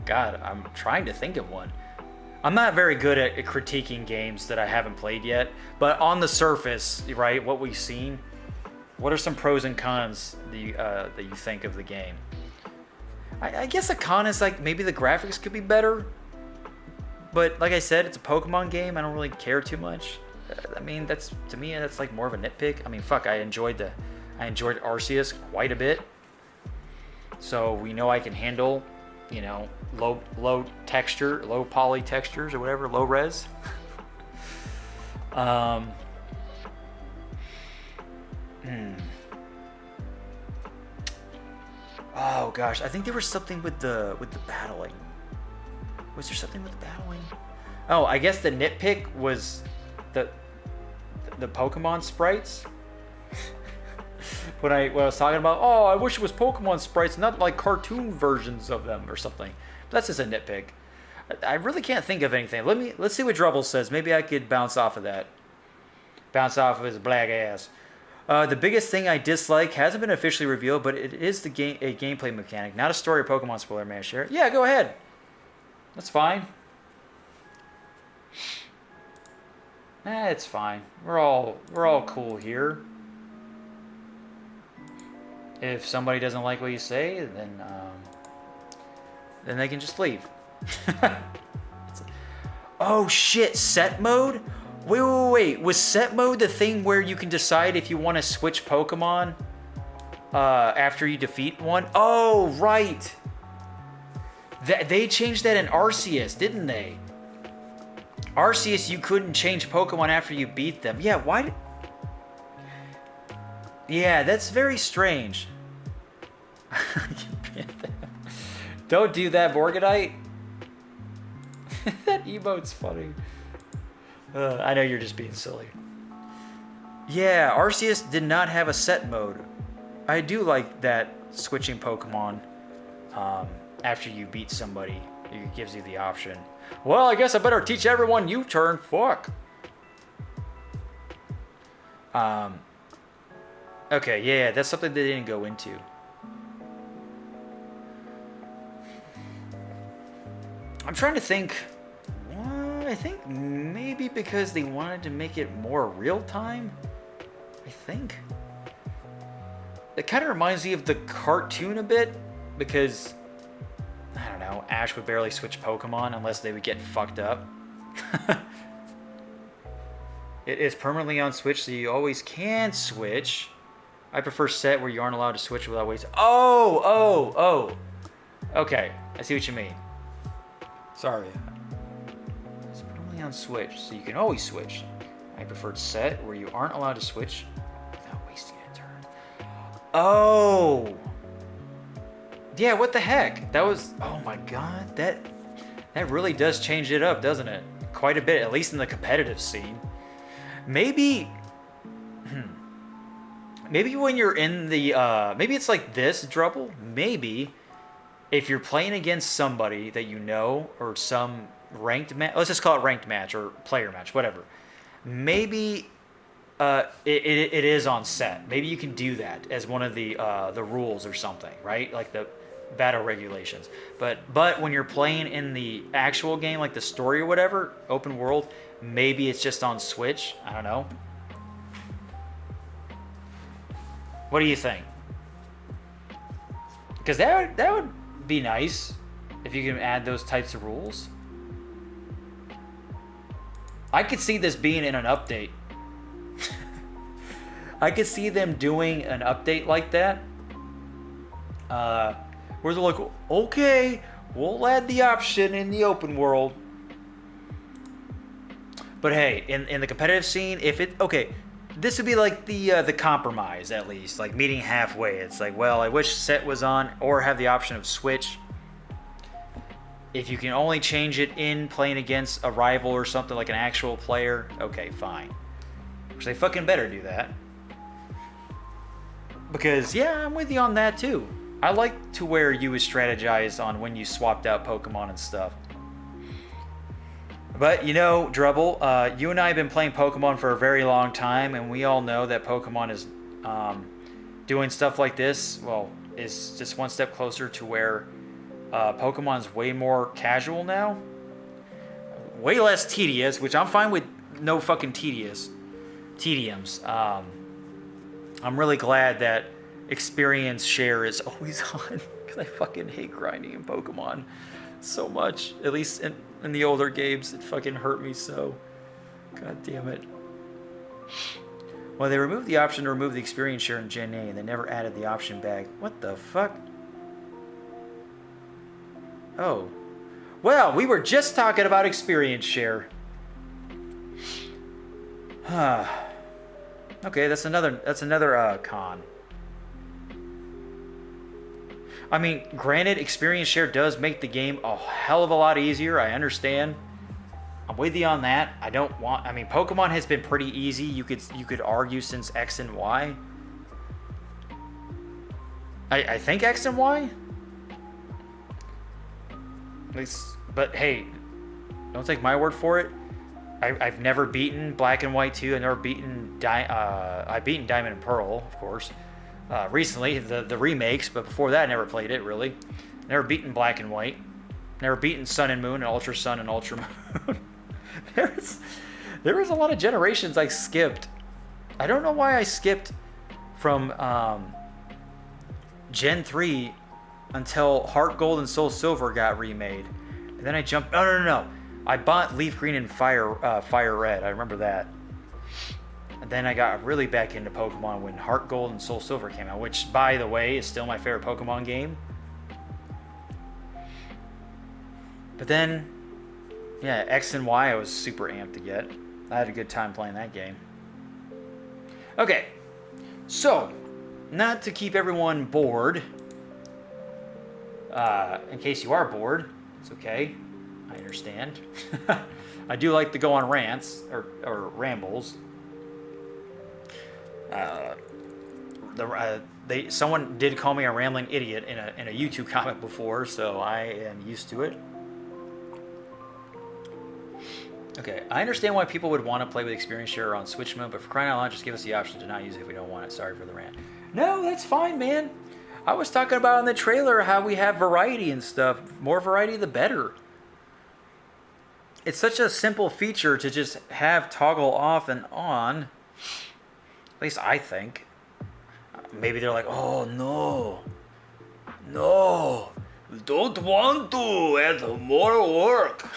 God, I'm trying to think of one. I'm not very good at critiquing games that I haven't played yet, but on the surface, right, what we've seen, what are some pros and cons that you think of the game? I guess a con is like maybe the graphics could be better, but like I said, it's a Pokemon game. I don't really care too much. I mean, to me that's like more of a nitpick. I mean, fuck, I enjoyed Arceus quite a bit, so we know I can handle, you know, low texture, low poly textures or whatever, low res. Oh gosh, I think there was something with the battling. Was there something with the battling? Oh, I guess the nitpick was the Pokemon sprites. when I was talking about, oh, I wish it was Pokemon sprites, not like cartoon versions of them or something. But that's just a nitpick. I really can't think of anything. Let's see what Drubble says. Maybe I could bounce off of that. Bounce off of his black ass. The biggest thing I dislike hasn't been officially revealed, but it is a gameplay mechanic, not a story or Pokemon spoiler. May I share it? Yeah, go ahead. That's fine. It's fine. We're all cool here. If somebody doesn't like what you say, then they can just leave. Oh shit! Set mode. Wait. Was set mode the thing where you can decide if you want to switch Pokemon after you defeat one? Oh, right. They changed that in Arceus, didn't they? Arceus, you couldn't change Pokemon after you beat them. Yeah, why? Yeah, that's very strange. Don't do that, Borgadite. That emote's funny. I know you're just being silly. Yeah, Arceus did not have a set mode. I do like that switching Pokemon after you beat somebody. It gives you the option. Well, I guess I better teach everyone U-turn. Fuck. Okay, yeah, that's something they didn't go into. I'm trying to think. I think maybe because they wanted to make it more real-time. I think. It kind of reminds me of the cartoon a bit, because, I don't know, Ash would barely switch Pokemon unless they would get fucked up. It is permanently on Switch, so you always can switch. I prefer set where you aren't allowed to switch without wasting... Oh! Okay, I see what you mean. Sorry. It's permanently on Switch, so you can always switch. I prefer set where you aren't allowed to switch without wasting a turn. Oh! Yeah, what the heck? That was... Oh my god, that really does change it up, doesn't it? Quite a bit, at least in the competitive scene. Maybe when you're in the... maybe it's like this, Drubble. Maybe if you're playing against somebody that you know, or some ranked match. Let's just call it ranked match or player match, whatever. Maybe it is on set. Maybe you can do that as one of the rules or something, right? Like the battle regulations. But when you're playing in the actual game, like the story or whatever, open world, maybe it's just on Switch. I don't know. What do you think? Because that would be nice if you can add those types of rules. I could see this being in an update. I could see them doing an update like that. Where they're like, okay, we'll add the option in the open world. But hey, in the competitive scene, if it... Okay, this would be like the compromise, at least. Like meeting halfway. It's like, well, I wish set was on or have the option of switch. If you can only change it in playing against a rival or something like an actual player, okay, fine. Which they fucking better do that. Because, yeah, I'm with you on that too. I like to where you would strategize on when you swapped out Pokemon and stuff. But, you know, Drubble, you and I have been playing Pokemon for a very long time, and we all know that Pokemon is doing stuff like this, well, is just one step closer to where Pokemon's way more casual now. Way less tedious, which I'm fine with no fucking tediums. I'm really glad that experience share is always on, because I fucking hate grinding in Pokemon so much. At least in the older games, it fucking hurt me so. God damn it. Well, they removed the option to remove the experience share in Gen A, and they never added the option back. What the fuck? Oh. Well, we were just talking about experience share. Okay, that's another con. I mean, granted, experience share does make the game a hell of a lot easier. I understand. I'm with you on that. I mean, Pokemon has been pretty easy. You could argue since X and Y. I think X and Y. At least, but hey, don't take my word for it. I've never beaten Black and White 2. I've never beaten I've beaten Diamond and Pearl, of course. Recently, the remakes, but before that, I never played it, really. Never beaten Black and White. Never beaten Sun and Moon and Ultra Sun and Ultra Moon. There was a lot of generations I skipped. I don't know why I skipped from Gen 3 until Heart Gold and Soul Silver got remade. And then I jumped... No. I bought Leaf Green and Fire Red. I remember that. And then I got really back into Pokemon when Heart Gold and Soul Silver came out, which, by the way, is still my favorite Pokemon game. But then, yeah, X and Y I was super amped to get. I had a good time playing that game. Okay, so, not to keep everyone bored, in case you are bored, it's okay. I understand. I do like to go on rants or rambles. Someone did call me a rambling idiot in a YouTube comment before, so I am used to it. Okay, I understand why people would want to play with experience share on Switch mode, but for crying out loud, just give us the option to not use it if we don't want it. Sorry for the rant. No, that's fine, man. I was talking about in the trailer how we have variety and stuff. More variety, the better. It's such a simple feature to just have toggle off and on. At least I think. Maybe they're like, oh no, don't want to add more work.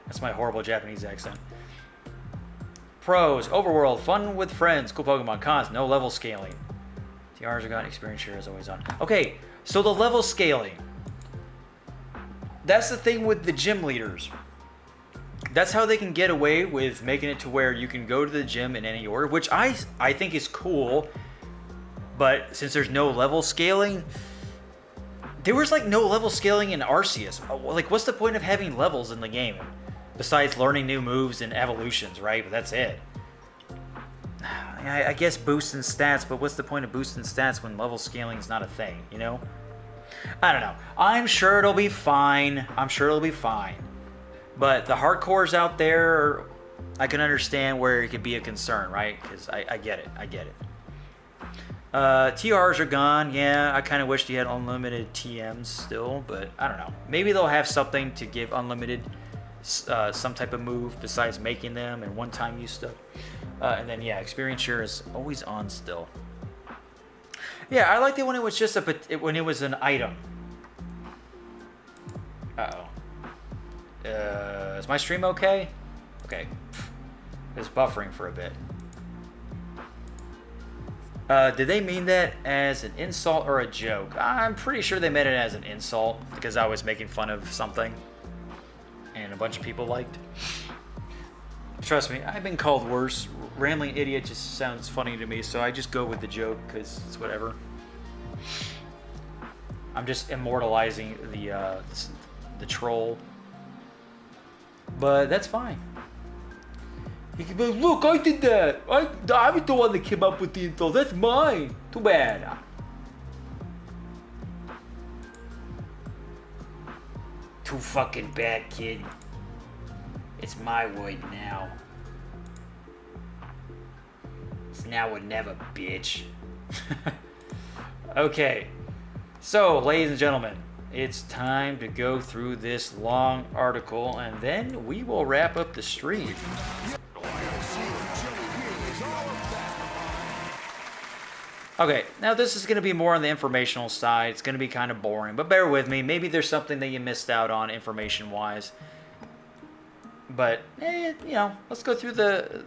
That's my horrible Japanese accent. Pros, overworld, fun with friends, cool Pokemon. Cons, no level scaling. TRs are gone, experience share is always on. Okay, so the level scaling. That's the thing with the gym leaders. That's how they can get away with making it to where you can go to the gym in any order, which I think is cool. But since there's no level scaling, there was like no level scaling in Arceus. Like, what's the point of having levels in the game? Besides learning new moves and evolutions, right? But that's it. I guess boosting stats, but what's the point of boosting stats when level scaling is not a thing, you know? I don't know. I'm sure it'll be fine. But the hardcores out there, I can understand where it could be a concern, right? Because I get it. I get it. TRs are gone. Yeah, I kind of wish they had unlimited TMs still, but I don't know. Maybe they'll have something to give unlimited some type of move besides making them and one-time use stuff. And then, yeah, experience share is always on still. Yeah, I liked it when it was just when it was an item. Uh-oh. Is my stream okay? Okay. It's buffering for a bit. Did they mean that as an insult or a joke? I'm pretty sure they meant it as an insult because I was making fun of something and a bunch of people liked. Trust me, I've been called worse. Rambling idiot just sounds funny to me, so I just go with the joke because it's whatever. I'm just immortalizing the troll. But that's fine. He can be like, look, I did that. I was the one that came up with the insult. That's mine. Too bad. Too fucking bad, kid. It's my word now. It's now or never, bitch. Okay. So, ladies and gentlemen, it's time to go through this long article, and then we will wrap up the stream. Okay, now this is going to be more on the informational side. It's going to be kind of boring, but bear with me. Maybe there's something that you missed out on information-wise. But, you know, let's go through the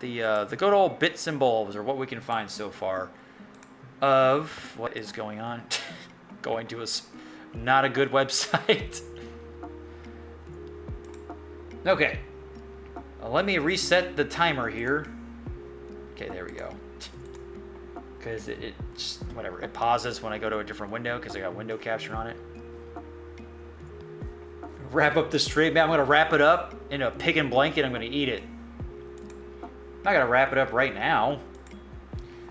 good old bits and bulbs, or what we can find so far, of what is going on. Going to a not a good website. Okay. Let me reset the timer here. Okay, there we go. Because it just, whatever, it pauses when I go to a different window because I got window capture on it. Wrap up the stream. Man, I'm going to wrap it up in a pig and blanket. I'm going to eat it. I'm not going to wrap it up right now.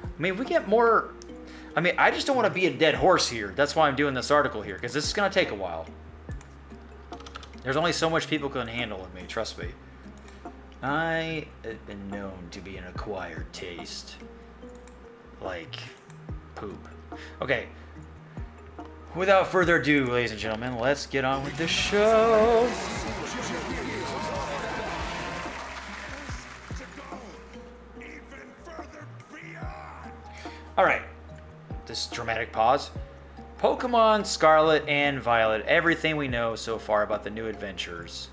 I mean, we get more... I mean, I just don't want to be a dead horse here. That's why I'm doing this article here, because this is going to take a while. There's only so much people can handle with me, trust me. I have been known to be an acquired taste. Like poop. Okay. Without further ado, ladies and gentlemen, let's get on with the show. Alright. This dramatic pause. Pokemon Scarlet and Violet. Everything we know so far about the new adventures.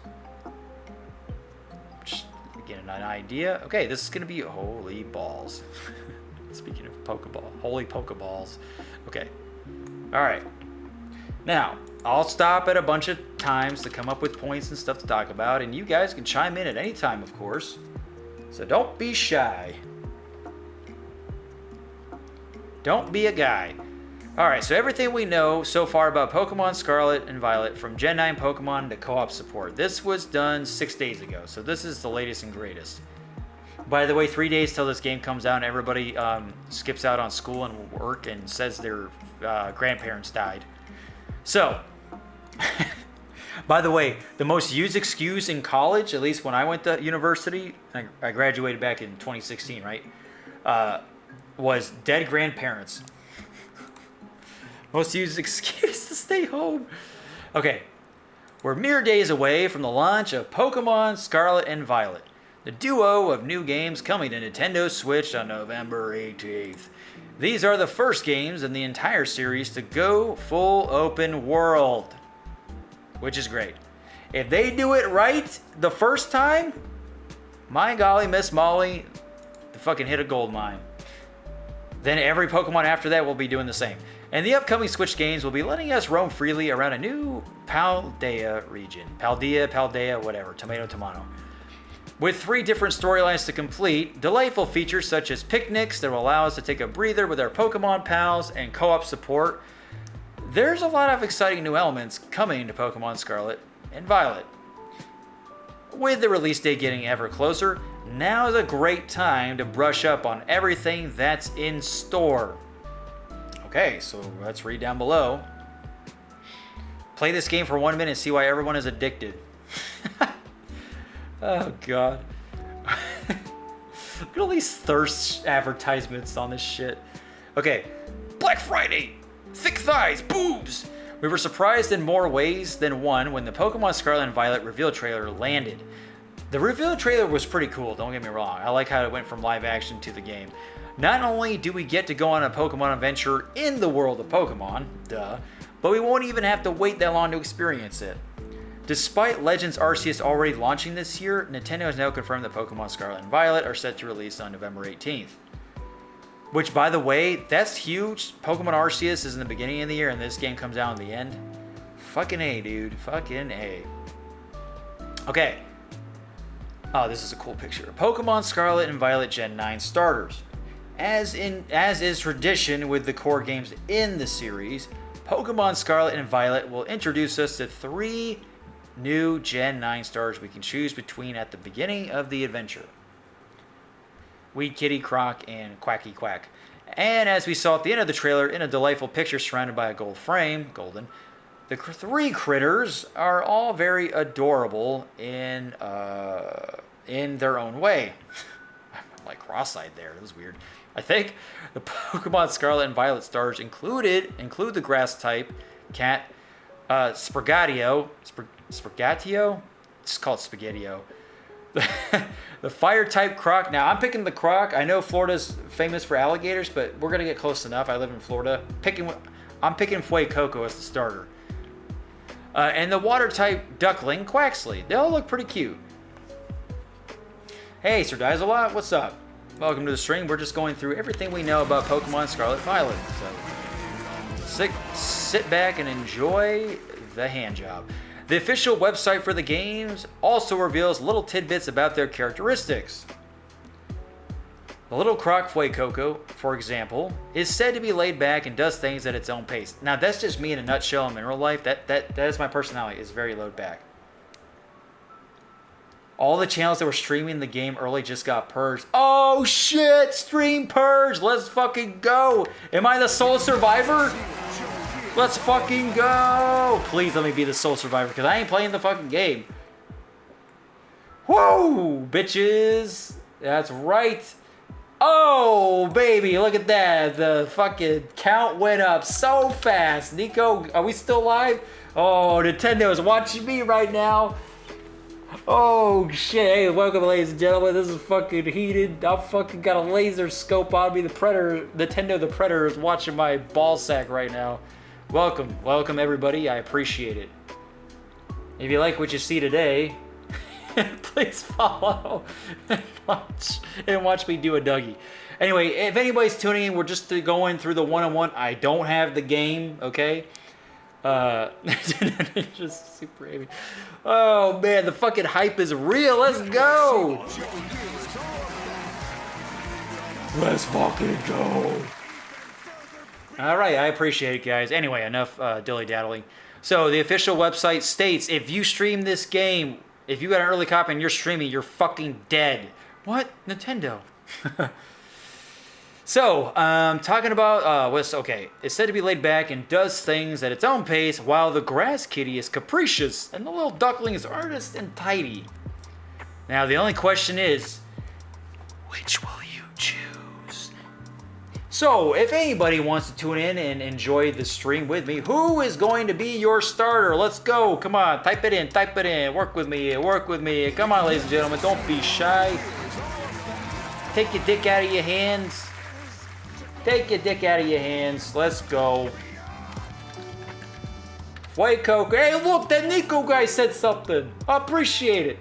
Just getting an idea. Okay, this is going to be holy balls. Speaking of Pokeball. Holy Pokeballs. Okay. Alright. Now, I'll stop at a bunch of times to come up with points and stuff to talk about, and you guys can chime in at any time, of course. So don't be shy. Don't be a guy. Alright, so everything we know so far about Pokemon Scarlet and Violet, from Gen 9 Pokemon to co-op support. This was done 6 days ago, so this is the latest and greatest. By the way, 3 days till this game comes out and everybody skips out on school and work and says their grandparents died. So, by the way, the most used excuse in college, at least when I went to university, I graduated back in 2016, right? Was dead grandparents. Most used excuse to stay home. Okay, we're mere days away from the launch of Pokemon Scarlet and Violet, the duo of new games coming to Nintendo Switch on November 18th. These are the first games in the entire series to go full open world, which is great. If they do it right the first time, my golly, Miss Molly, they fucking hit a gold mine. Then every Pokemon after that will be doing the same. And the upcoming Switch games will be letting us roam freely around a new Paldea region. Paldea, whatever. Tomato. With 3 different storylines to complete, delightful features such as picnics that will allow us to take a breather with our Pokemon pals, and co-op support. There's a lot of exciting new elements coming to Pokemon Scarlet and Violet. With the release date getting ever closer, now is a great time to brush up on everything that's in store. Okay, so let's read down below. Play this game for 1 minute and see why everyone is addicted. Oh, God. Look at all these thirst advertisements on this shit. Okay, Black Friday, thick thighs, boobs. We were surprised in more ways than one when the Pokemon Scarlet and Violet reveal trailer landed. The reveal trailer was pretty cool, don't get me wrong. I like how it went from live action to the game. Not only do we get to go on a Pokemon adventure in the world of Pokemon, duh, but we won't even have to wait that long to experience it. Despite Legends Arceus already launching this year, Nintendo has now confirmed that Pokemon Scarlet and Violet are set to release on November 18th. Which, by the way, that's huge. Pokemon Arceus is in the beginning of the year and this game comes out in the end. Fucking A, dude. Fucking A. Okay. Oh, this is a cool picture. Pokemon Scarlet and Violet Gen 9 starters. As is tradition with the core games in the series, Pokemon Scarlet and Violet will introduce us to 3 new Gen 9 stars we can choose between at the beginning of the adventure. Weed Kitty, Croc, and Quacky Quack. And as we saw at the end of the trailer, in a delightful picture surrounded by a gold frame, golden, the 3 critters are all very adorable in their own way. I'm like cross-eyed there, that was weird. I think the Pokemon Scarlet and Violet stars include the grass type cat, Sprigatio. Sprigatio? It's called Spaghettio. The fire type Croc. Now I'm picking the Croc. I know Florida's famous for alligators, but we're gonna get close enough. I live in Florida. I'm picking Fuecoco as the starter. And the water type duckling Quaxley. They all look pretty cute. Hey, Sir Dizelot, what's up? Welcome to the stream. We're just going through everything we know about Pokemon Scarlet and Violet. So sit back and enjoy the hand job. The official website for the games also reveals little tidbits about their characteristics. The little Croc Fuecoco, for example, is said to be laid back and does things at its own pace. Now that's just me in a nutshell in real life. That is my personality. It's very laid back. All the channels that were streaming the game early just got purged. Oh shit! Stream purge! Let's fucking go! Am I the sole survivor? Let's fucking go! Please let me be the sole survivor, because I ain't playing the fucking game. Whoa, bitches! That's right. Oh, baby, look at that. The fucking count went up so fast. Niko, are we still live? Oh, Nintendo is watching me right now. Oh shit, hey, welcome ladies and gentlemen, this is fucking heated. I've fucking got a laser scope on me. The Predator, Nintendo the Predator is watching my ball sack right now. Welcome everybody, I appreciate it. If you like what you see today, please follow and watch me do a Dougie. Anyway, if anybody's tuning in, we're just going through the one-on-one. I don't have the game, okay? Just super heavy. Oh man, the fucking hype is real. Let's go. Let's fucking go. All right, I appreciate it, guys. Anyway, enough dilly-daddling. So the official website states, if you stream this game, if you got an early copy and you're streaming, you're fucking dead. What? Nintendo. So, talking about, okay, it's said to be laid back and does things at its own pace, while the grass kitty is capricious and the little duckling is earnest and tidy. Now, the only question is, which will you choose? So, if anybody wants to tune in and enjoy the stream with me, who is going to be your starter? Let's go. Come on, type it in. Work with me. Come on, ladies and gentlemen, don't be shy. Take your dick out of your hands. Let's go. Fuecoco. Hey, look, that Niko guy said something. I appreciate it.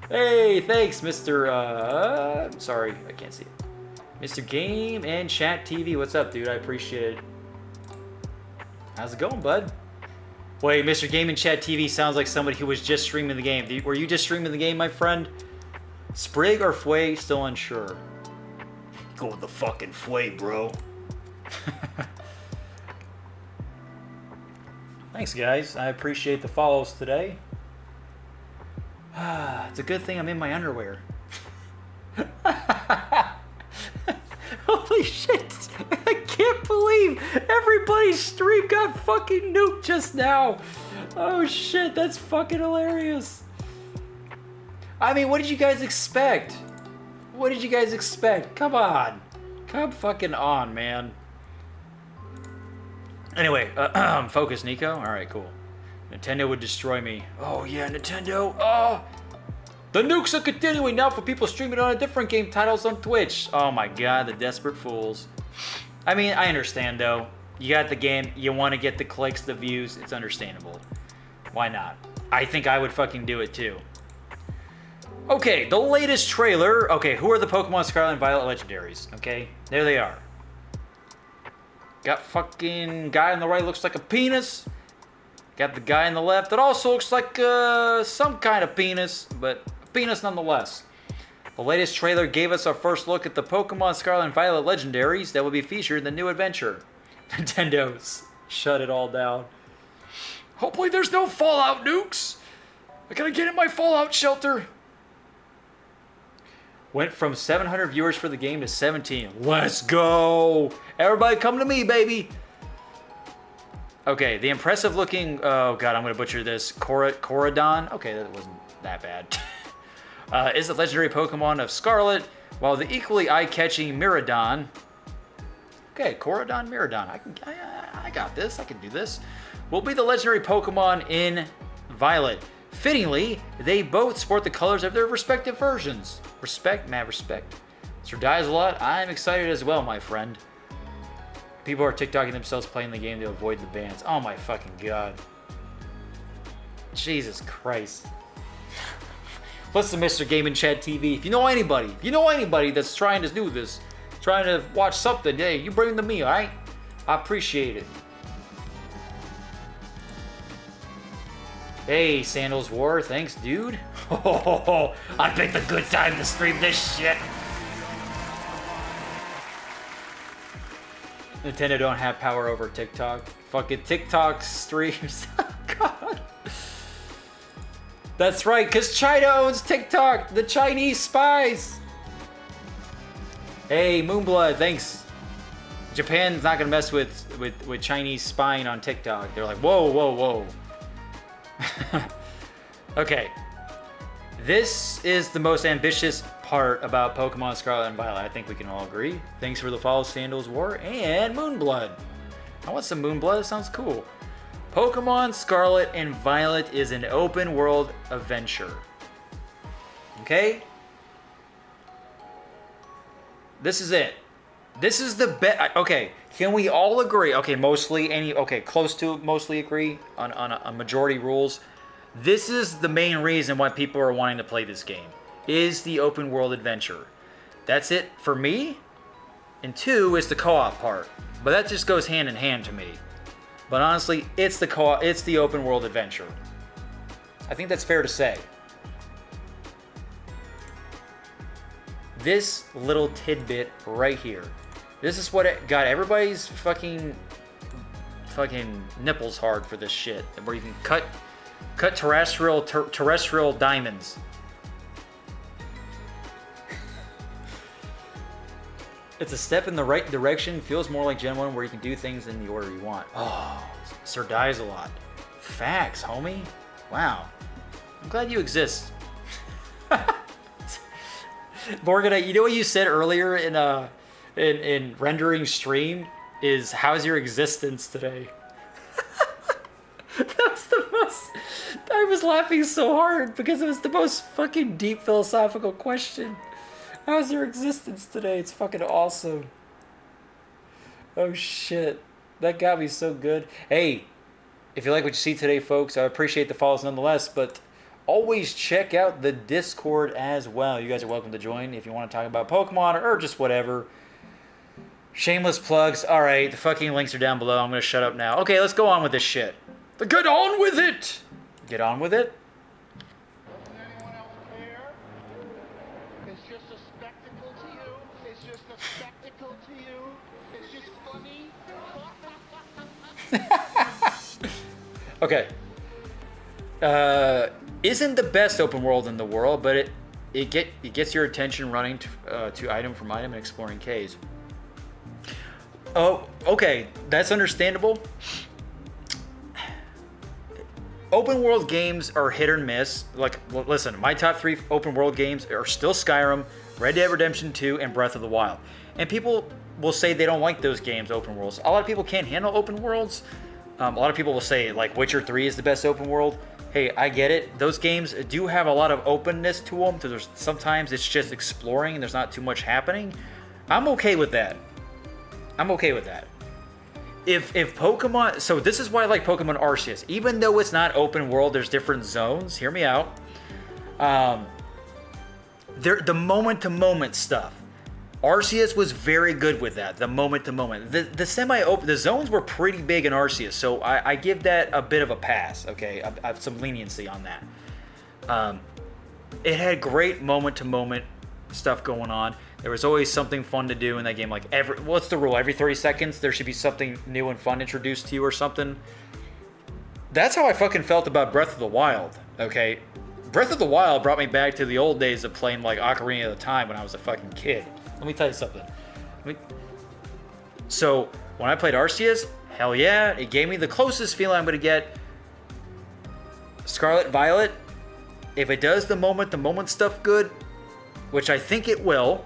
Hey, thanks, Mr. I'm sorry, I can't see it. Mr. Game and Chat TV. What's up, dude? I appreciate it. How's it going, bud? Wait, Mr. Game and Chat TV sounds like somebody who was just streaming the game. Were you just streaming the game, my friend? Sprig or Fue? Still unsure. Go with the fucking Fue, bro. Thanks, guys. I appreciate the follows today. It's a good thing I'm in my underwear. Holy shit! I can't believe everybody's stream got fucking nuked just now. Oh shit, that's fucking hilarious. I mean, what did you guys expect? What did you guys expect? Come on. Come fucking on, man. Anyway, focus, Niko. Alright, cool. Nintendo would destroy me. Oh yeah, Nintendo. Oh! The nukes are continuing now for people streaming on a different game titles on Twitch. Oh my god, the desperate fools. I mean, I understand though. You got the game, you want to get the clicks, the views, it's understandable. Why not? I think I would fucking do it too. Okay, the latest trailer. Okay, who are the Pokemon Scarlet and Violet legendaries? Okay, there they are. Got fucking guy on the right looks like a penis. Got the guy on the left that also looks like some kind of penis, but a penis nonetheless. The latest trailer gave us our first look at the Pokemon Scarlet and Violet legendaries that will be featured in the new adventure. Nintendo's shut it all down. Hopefully there's no Fallout nukes. I gotta get in my Fallout shelter. Went from 700 viewers for the game to 17. Let's go. Everybody come to me, baby. Okay, the impressive looking, oh god, I'm gonna butcher this. Koradon. Okay, that wasn't that bad. Is the legendary Pokemon of Scarlet, while the equally eye-catching Miradon. Okay, Koradon, Miradon. I got this. I can do this. Will be the legendary Pokemon in Violet. Fittingly, they both sport the colors of their respective versions. Respect, mad respect. Sir Dies-a-Lot, I'm excited as well, my friend. People are TikToking themselves playing the game to avoid the bans. Oh my fucking god. Jesus Christ. Listen, Mr. Gaming Chat TV, if you know anybody that's trying to do this, trying to watch something, hey, you bring them to me, alright? I appreciate it. Hey, Sandals War, thanks, dude. Oh, I picked a good time to stream this shit. Nintendo don't have power over TikTok. Fucking TikTok streams. God. That's right, because China owns TikTok. The Chinese spies. Hey, Moonblood, thanks. Japan's not gonna mess with Chinese spying on TikTok. They're like, whoa, whoa, whoa. Okay. This is the most ambitious part about Pokemon Scarlet and Violet. I think we can all agree. Thanks for the follow, Sandals War and Moonblood. I want some Moonblood. It sounds cool. Pokemon Scarlet and Violet is an open world adventure. Okay? This is it. This is the best. Okay, can we all agree? Okay, close to mostly agree on a majority rules. This is the main reason why people are wanting to play this game, is the open world adventure. That's it for me. And 2 is the co-op part. But that just goes hand in hand to me. But honestly, it's the co-op, it's the open world adventure. I think that's fair to say. This little tidbit right here. This is what got everybody's fucking nipples hard for this shit. Where you can cut terrestrial diamonds. It's a step in the right direction. Feels more like Gen 1 where you can do things in the order you want. Oh, Sir Dies-a-Lot. Facts, homie. Wow. I'm glad you exist. Morgan, you know what you said earlier in rendering stream is, how's your existence today? That was the most, I was laughing so hard because it was the most fucking deep philosophical question. How's your existence today? It's fucking awesome. Oh shit. That got me so good. Hey, if you like what you see today, folks, I appreciate the follows nonetheless, but always check out the Discord as well. You guys are welcome to join if you want to talk about Pokemon or just whatever. Shameless plugs. Alright, the fucking links are down below. I'm going to shut up now. Okay, let's go on with this shit. Get on with it! Get on with it? Doesn't anyone else care? It's just a spectacle to you. It's just a spectacle to you. It's just funny. Okay. Isn't the best open world in the world, but it gets your attention running to item from item and exploring caves. Oh, okay, that's understandable. open world games are hit or miss. Like, listen, my top 3 open world games are still Skyrim, Red Dead Redemption 2, and Breath of the Wild. And people will say they don't like those games, open worlds. A lot of people can't handle open worlds. A lot of people will say, like, Witcher 3 is the best open world. Hey, I get it. Those games do have a lot of openness to them. So sometimes it's just exploring and there's not too much happening. I'm okay with that. I'm okay with that. If Pokemon... So this is why I like Pokemon Arceus. Even though it's not open world, there's different zones. Hear me out. The moment-to-moment stuff. Arceus was very good with that, the moment-to-moment. The semi-open, the zones were pretty big in Arceus, so I give that a bit of a pass, okay? I have some leniency on that. It had great moment-to-moment stuff going on. There was always something fun to do in that game. Like, what's the rule? Every 30 seconds, there should be something new and fun introduced to you or something. That's how I fucking felt about Breath of the Wild, okay? Breath of the Wild brought me back to the old days of playing, like, Ocarina of the Time when I was a fucking kid. Let me tell you something. So, when I played Arceus, hell yeah, it gave me the closest feeling I'm going to get. Scarlet Violet, if it does the moment-to-moment stuff good, which I think it will,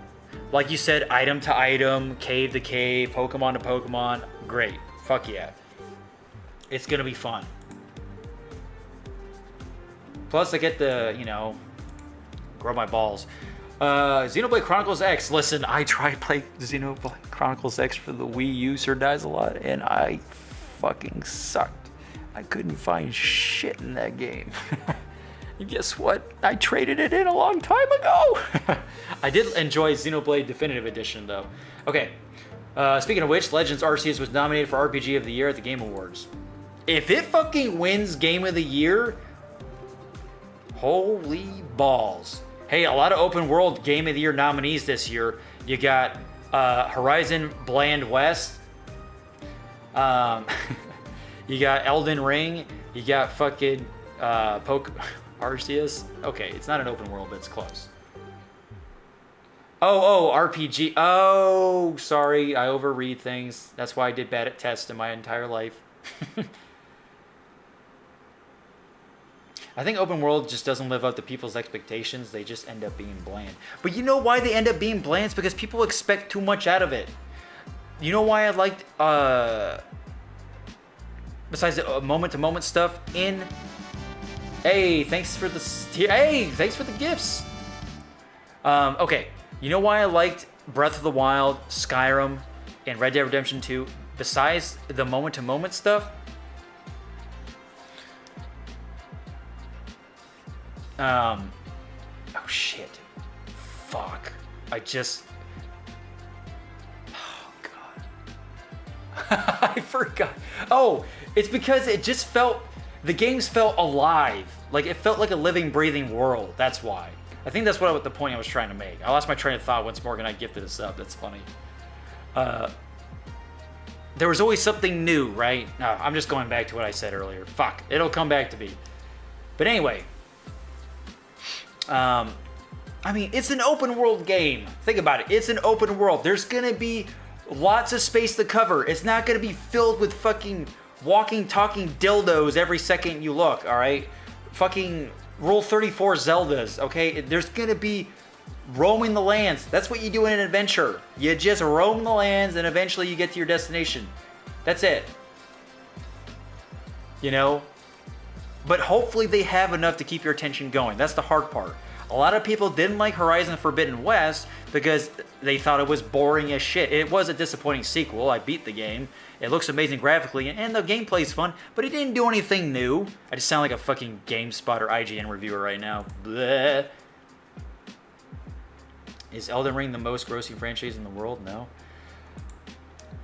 like you said, item to item, cave to cave, Pokemon to Pokemon, great. Fuck yeah. It's going to be fun. Plus, I get to, grow my balls. Xenoblade Chronicles X. Listen, I tried to play Xenoblade Chronicles X for the Wii U, Sir Dies a Lot, and I fucking sucked. I couldn't find shit in that game. And guess what? I traded it in a long time ago. I did enjoy Xenoblade Definitive Edition, though. Okay. Speaking of which, Legends Arceus was nominated for RPG of the Year at the Game Awards. If it fucking wins Game of the Year, holy balls. Hey, a lot of open world Game of the Year nominees this year. You got Horizon Bland West. You got Elden Ring. You got fucking Arceus. Okay, it's not an open world, but it's close. Oh, RPG. Oh, sorry, I overread things. That's why I did bad at tests in my entire life. I think open world just doesn't live up to people's expectations. They just end up being bland. But you know why they end up being bland? It's because people expect too much out of it. You know why I liked, besides the moment-to-moment stuff in... Hey, thanks for the gifts. Okay, you know why I liked Breath of the Wild, Skyrim, and Red Dead Redemption 2, besides the moment-to-moment stuff? Oh shit. Fuck. Oh god. I forgot. Oh, it's because it just felt, the games felt alive. Like, it felt like a living, breathing world. That's why. I think that's the point I was trying to make. I lost my train of thought once Morgan and I gifted us up. That's funny. There was always something new, right? No, I'm just going back to what I said earlier. Fuck. It'll come back to me. But anyway. I mean, it's an open world game. Think about it. It's an open world. There's gonna be lots of space to cover. It's not gonna be filled with fucking walking, talking dildos every second you look, alright? Fucking Rule 34 Zeldas, okay? There's gonna be roaming the lands. That's what you do in an adventure. You just roam the lands and eventually you get to your destination. That's it. You know? But hopefully they have enough to keep your attention going. That's the hard part. A lot of people didn't like Horizon Forbidden West because they thought it was boring as shit. It was a disappointing sequel. I beat the game. It looks amazing graphically, and the gameplay's fun, but it didn't do anything new. I just sound like a fucking GameSpot or IGN reviewer right now. Bleh. Is Elden Ring the most grossing franchise in the world? No.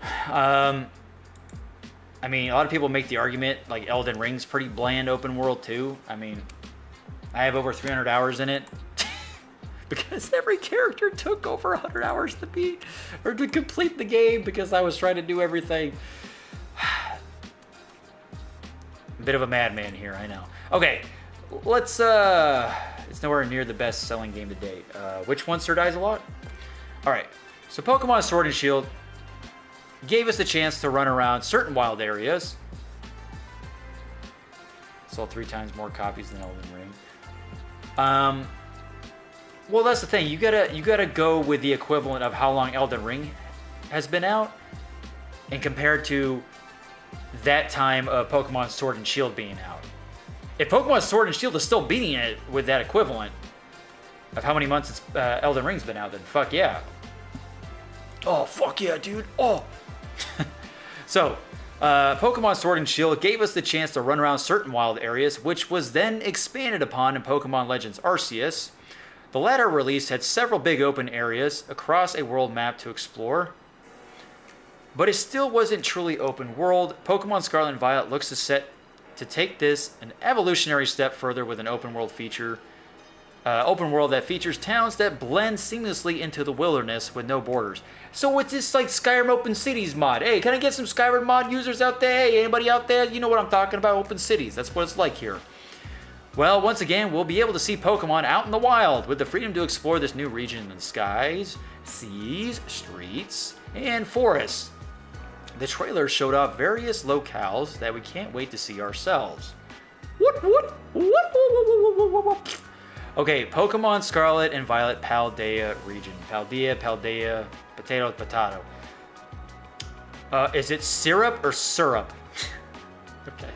I mean, a lot of people make the argument, like, Elden Ring's pretty bland open world, too. I mean, I have over 300 hours in it. Because every character took over 100 hours to beat, or to complete the game, because I was trying to do everything. A bit of a madman here, I know. Okay, let's, it's nowhere near the best-selling game to date. Which one, Sir Dies a Lot? Alright, so Pokemon Sword and Shield gave us the chance to run around certain wild areas. Sold 3 times more copies than Elden Ring. Well, that's the thing. You gotta go with the equivalent of how long Elden Ring has been out, and compared to that time of Pokemon Sword and Shield being out. If Pokemon Sword and Shield is still beating it with that equivalent of how many months Elden Ring's been out, then fuck yeah. Oh, fuck yeah, dude. Oh. So, Pokemon Sword and Shield gave us the chance to run around certain wild areas, which was then expanded upon in Pokemon Legends Arceus. The latter release had several big open areas across a world map to explore, but it still wasn't truly open world. Pokemon Scarlet and Violet looks set to take this an evolutionary step further with an open world that features towns that blend seamlessly into the wilderness with no borders. So it's just like Skyrim Open Cities mod. Hey, can I get some Skyrim mod users out there? Hey, anybody out there? You know what I'm talking about, Open Cities. That's what it's like here. Well, once again, we'll be able to see Pokemon out in the wild with the freedom to explore this new region in the skies, seas, streets, and forests. The trailer showed off various locales that we can't wait to see ourselves. Okay, Pokemon Scarlet and Violet Paldea region. Paldea, potato. Is it syrup or syrup? Okay.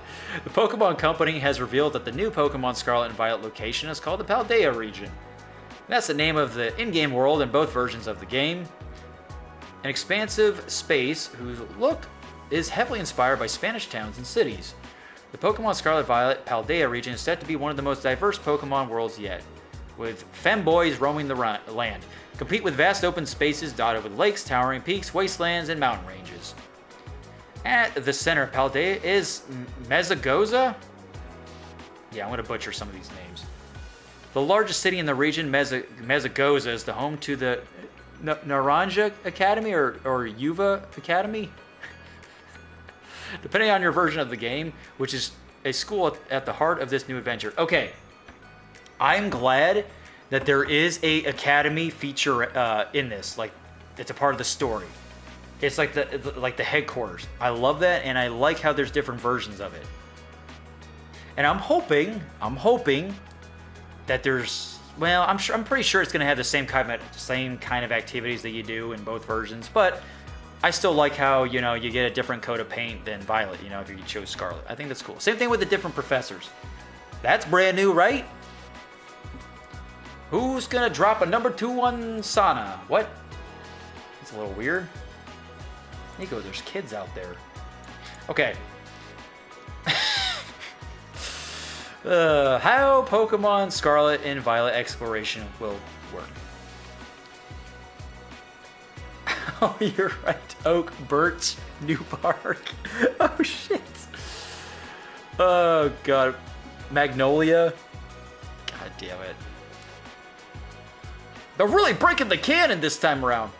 The Pokemon Company has revealed that the new Pokemon Scarlet and Violet location is called the Paldea region. That's the name of the in-game world in both versions of the game. An expansive space whose look is heavily inspired by Spanish towns and cities. The Pokemon Scarlet Violet Paldea region is set to be one of the most diverse Pokemon worlds yet, with femboys roaming the land, complete with vast open spaces dotted with lakes, towering peaks, wastelands, and mountain ranges. At the center of Paldea is Mezagoza? Yeah, I'm going to butcher some of these names. The largest city in the region, Mezagoza, is the home to the Naranja Academy or Yuva Academy, depending on your version of the game, which is a school at the heart of this new adventure. Okay, I'm glad that there is a academy feature in this. Like, it's a part of the story. It's like the headquarters. I love that, and I like how there's different versions of it. And I'm hoping that there's, well, I'm pretty sure it's going to have the same kind of activities that you do in both versions, but I still like how, you know, you get a different coat of paint than Violet, you know, if you chose Scarlet. I think that's cool. Same thing with the different professors. That's brand new, right? Who's going to drop a number 2 on Sana? What? It's a little weird. Niko, there's kids out there. Okay. How Pokemon Scarlet and Violet exploration will work. Oh, you're right. Oak, Birch, New Park. Oh, shit. Oh, God. Magnolia. God damn it. They're really breaking the canon this time around.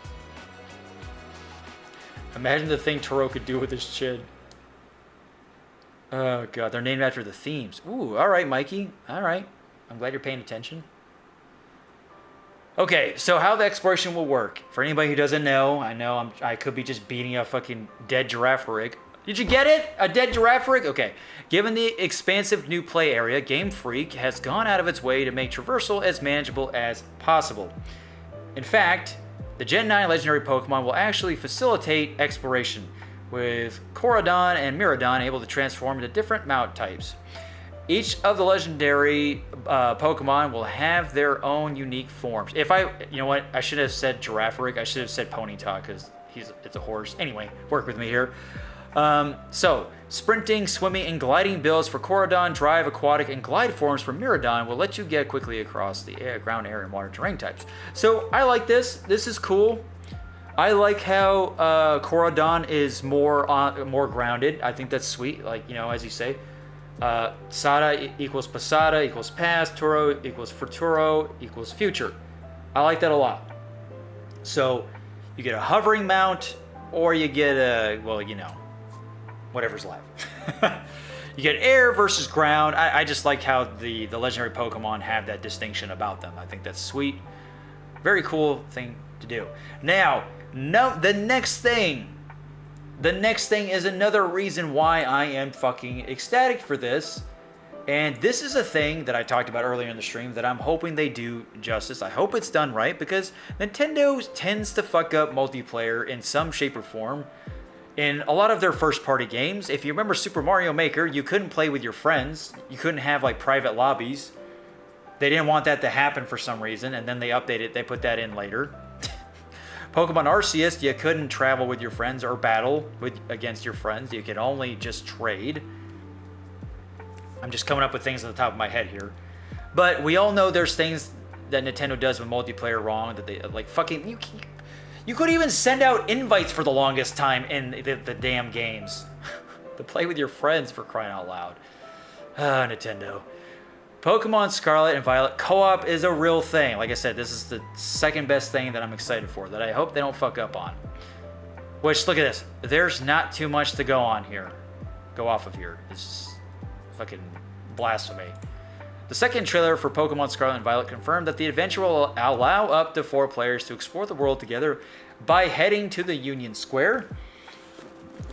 Imagine the thing Taro could do with his chin. Oh, God. They're named after the themes. Ooh, all right, Mikey. All right. I'm glad you're paying attention. Okay, so how the exploration will work. For anybody who doesn't know, I could be just beating a fucking dead giraffe rig. Did you get it? A dead giraffe rig? Okay. Given the expansive new play area, Game Freak has gone out of its way to make traversal as manageable as possible. In fact, the Gen 9 legendary Pokemon will actually facilitate exploration, with Korodon and Miraidon able to transform into different mount types. Each of the legendary Pokemon will have their own unique forms. You know what? I should have said Girafarig. I should have said Ponyta because it's a horse. Anyway, work with me here. So, sprinting, swimming, and gliding builds for Korodon, Drive, Aquatic, and Glide forms for Miraidon will let you get quickly across the ground, air, and water terrain types. So, I like this. This is cool. I like how Korodon is more grounded. I think that's sweet. Like, you know, as you say. Sada equals Pasada equals past, Turo equals futuro equals future. I like that a lot. So you get a hovering mount, or you get a, well, you know, whatever's left. You get air versus ground. I just like how the legendary Pokemon have that distinction about them. I think that's sweet. Very cool thing to do. Now, the next thing is another reason why I am fucking ecstatic for this, And this is a thing that I talked about earlier in the stream that I'm hoping they do justice. I hope it's done right because Nintendo tends to fuck up multiplayer in some shape or form. In a lot of their first party games, if you remember Super Mario Maker, you couldn't play with your friends. You couldn't have like private lobbies. They didn't want that to happen for some reason, and then they updated, they put that in later. Pokemon Arceus, you couldn't travel with your friends or battle against your friends. You could only just trade. I'm just coming up with things on the top of my head here. But we all know there's things that Nintendo does with multiplayer wrong, that they, like, fucking, you couldn't even send out invites for the longest time in the damn games. To play with your friends, for crying out loud. Ah, Nintendo. Pokemon Scarlet and Violet co-op is a real thing. Like I said, this is the second best thing that I'm excited for, that I hope they don't fuck up on. Which, look at this. There's not too much to go on here. Go off of here. It's fucking blasphemy. The second trailer for Pokemon Scarlet and Violet confirmed that the adventure will allow up to 4 players to explore the world together by heading to the Union Square,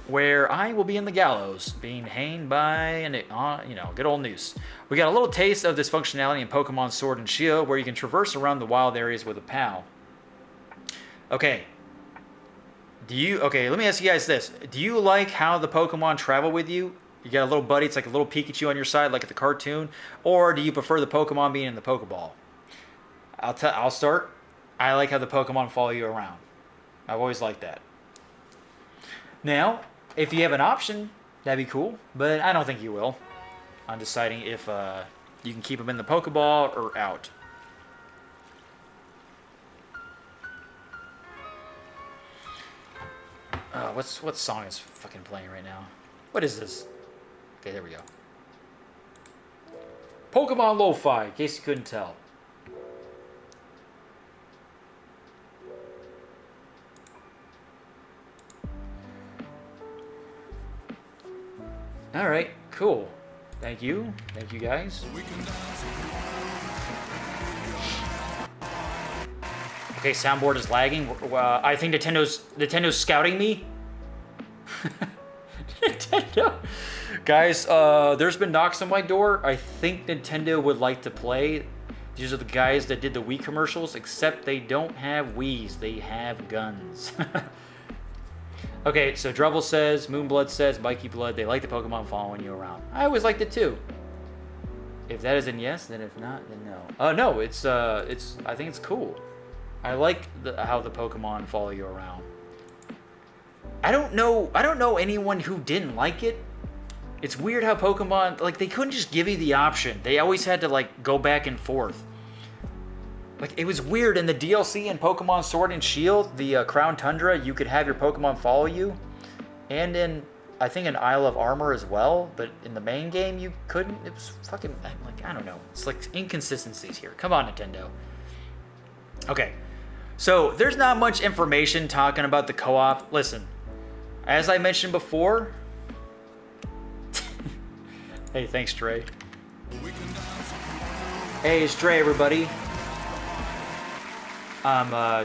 where I will be in the gallows, being hanged by, good old noose. We got a little taste of this functionality in Pokemon Sword and Shield, where you can traverse around the wild areas with a pal. Okay. Let me ask you guys this. Do you like how the Pokemon travel with you? You got a little buddy, it's like a little Pikachu on your side, like at the cartoon. Or do you prefer the Pokemon being in the Pokeball? I'll start. I like how the Pokemon follow you around. I've always liked that. Now, if you have an option, that'd be cool. But I don't think you will. I'm deciding if you can keep them in the Pokeball or out. What song is fucking playing right now? What is this? Okay, there we go. Pokemon Lo-Fi, in case you couldn't tell. Alright, cool. Thank you. Thank you, guys. Okay, soundboard is lagging. I think Nintendo's scouting me. Nintendo. Guys, there's been knocks on my door. I think Nintendo would like to play. These are the guys that did the Wii commercials, except they don't have Wiis. They have guns. Okay, so Drubble says, Moonblood says, Mikey Blood, they like the Pokemon following you around. I always liked it too. If that is a yes, then if not, then no. No, I think it's cool. I like how the Pokemon follow you around. I don't know anyone who didn't like it. It's weird how Pokemon, like, they couldn't just give you the option. They always had to, like, go back and forth. Like, it was weird. In the DLC in Pokemon Sword and Shield, the Crown Tundra, you could have your Pokemon follow you. And in, I think, in Isle of Armor as well. But in the main game, you couldn't. It was fucking, like, I don't know. It's like inconsistencies here. Come on, Nintendo. Okay. So, there's not much information talking about the co-op. Listen, as I mentioned before... Hey, thanks, Dre. Hey, it's Dre, everybody.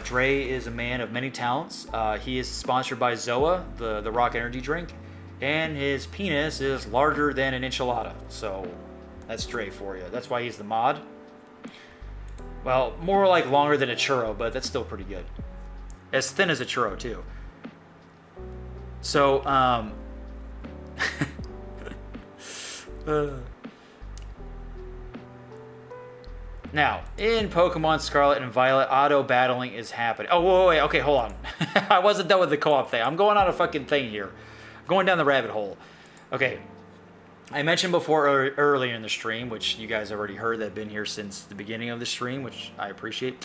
Dre is a man of many talents. He is sponsored by Zoa, the rock energy drink, and his penis is larger than an enchilada. So, that's Dre for you. That's why he's the mod. Well, more like longer than a churro, but that's still pretty good. As thin as a churro, too. So, now, in Pokemon Scarlet and Violet, auto battling is happening. Oh, wait, okay, hold on. I wasn't done with the co-op thing. I'm going on a fucking thing here. I'm going down the rabbit hole. Okay. I mentioned before earlier in the stream, which you guys already heard that have been here since the beginning of the stream, which I appreciate.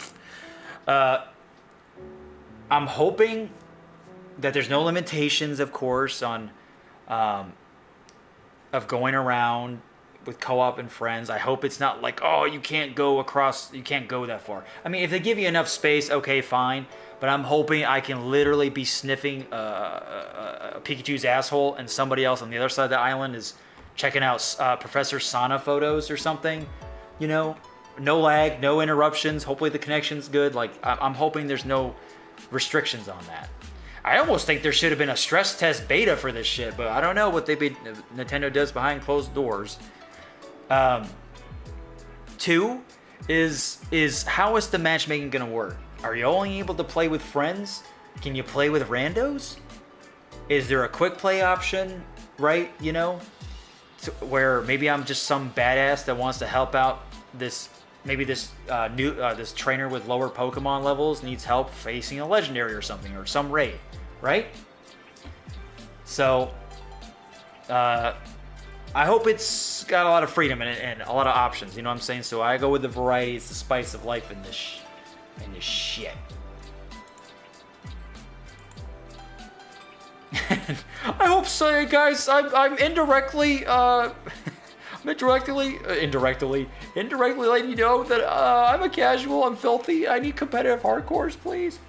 I'm hoping that there's no limitations, of course, on of going around with co-op and friends. I hope it's not like, oh, you can't go that far. I mean, if they give you enough space, okay, fine. But I'm hoping I can literally be sniffing a Pikachu's asshole and somebody else on the other side of the island is checking out Professor Sana photos or something. You know, no lag, no interruptions. Hopefully the connection's good. Like, I'm hoping there's no restrictions on that. I almost think there should have been a stress test beta for this shit, but I don't know what Nintendo does behind closed doors. Two is how is the matchmaking gonna work? Are you only able to play with friends? Can you play with randos? Is there a quick play option, right? You know, where maybe I'm just some badass that wants to help out this. Maybe this this trainer with lower Pokemon levels needs help facing a legendary or something, or some raid, right? So, I hope it's got a lot of freedom and a lot of options. You know what I'm saying? So I go with the variety. It's the spice of life in this shit. I hope so, guys. I'm indirectly indirectly letting you know that I'm a casual. I'm filthy. I need competitive hardcores, please.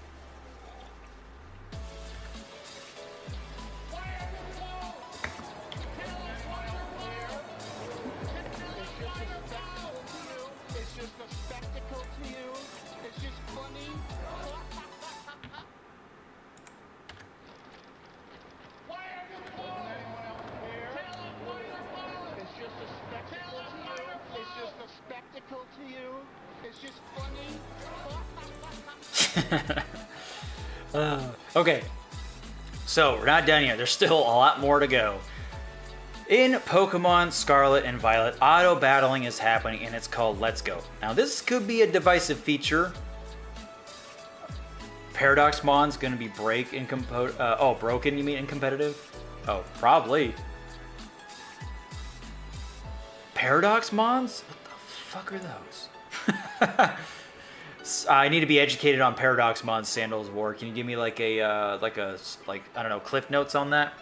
It's just a spectacle to you. It's just funny. It's just a spectacle to you. It's just a spectacle to you. It's just funny. Okay, so we're not done yet. There's still a lot more to go. In Pokemon Scarlet and Violet, auto battling is happening, and it's called Let's Go. Now, this could be a divisive feature. Paradoxmon's going to be broken. You mean in competitive? Oh, probably. Paradoxmons? What the fuck are those? I need to be educated on Paradoxmon's Sandals of War. Can you give me like I don't know, cliff notes on that?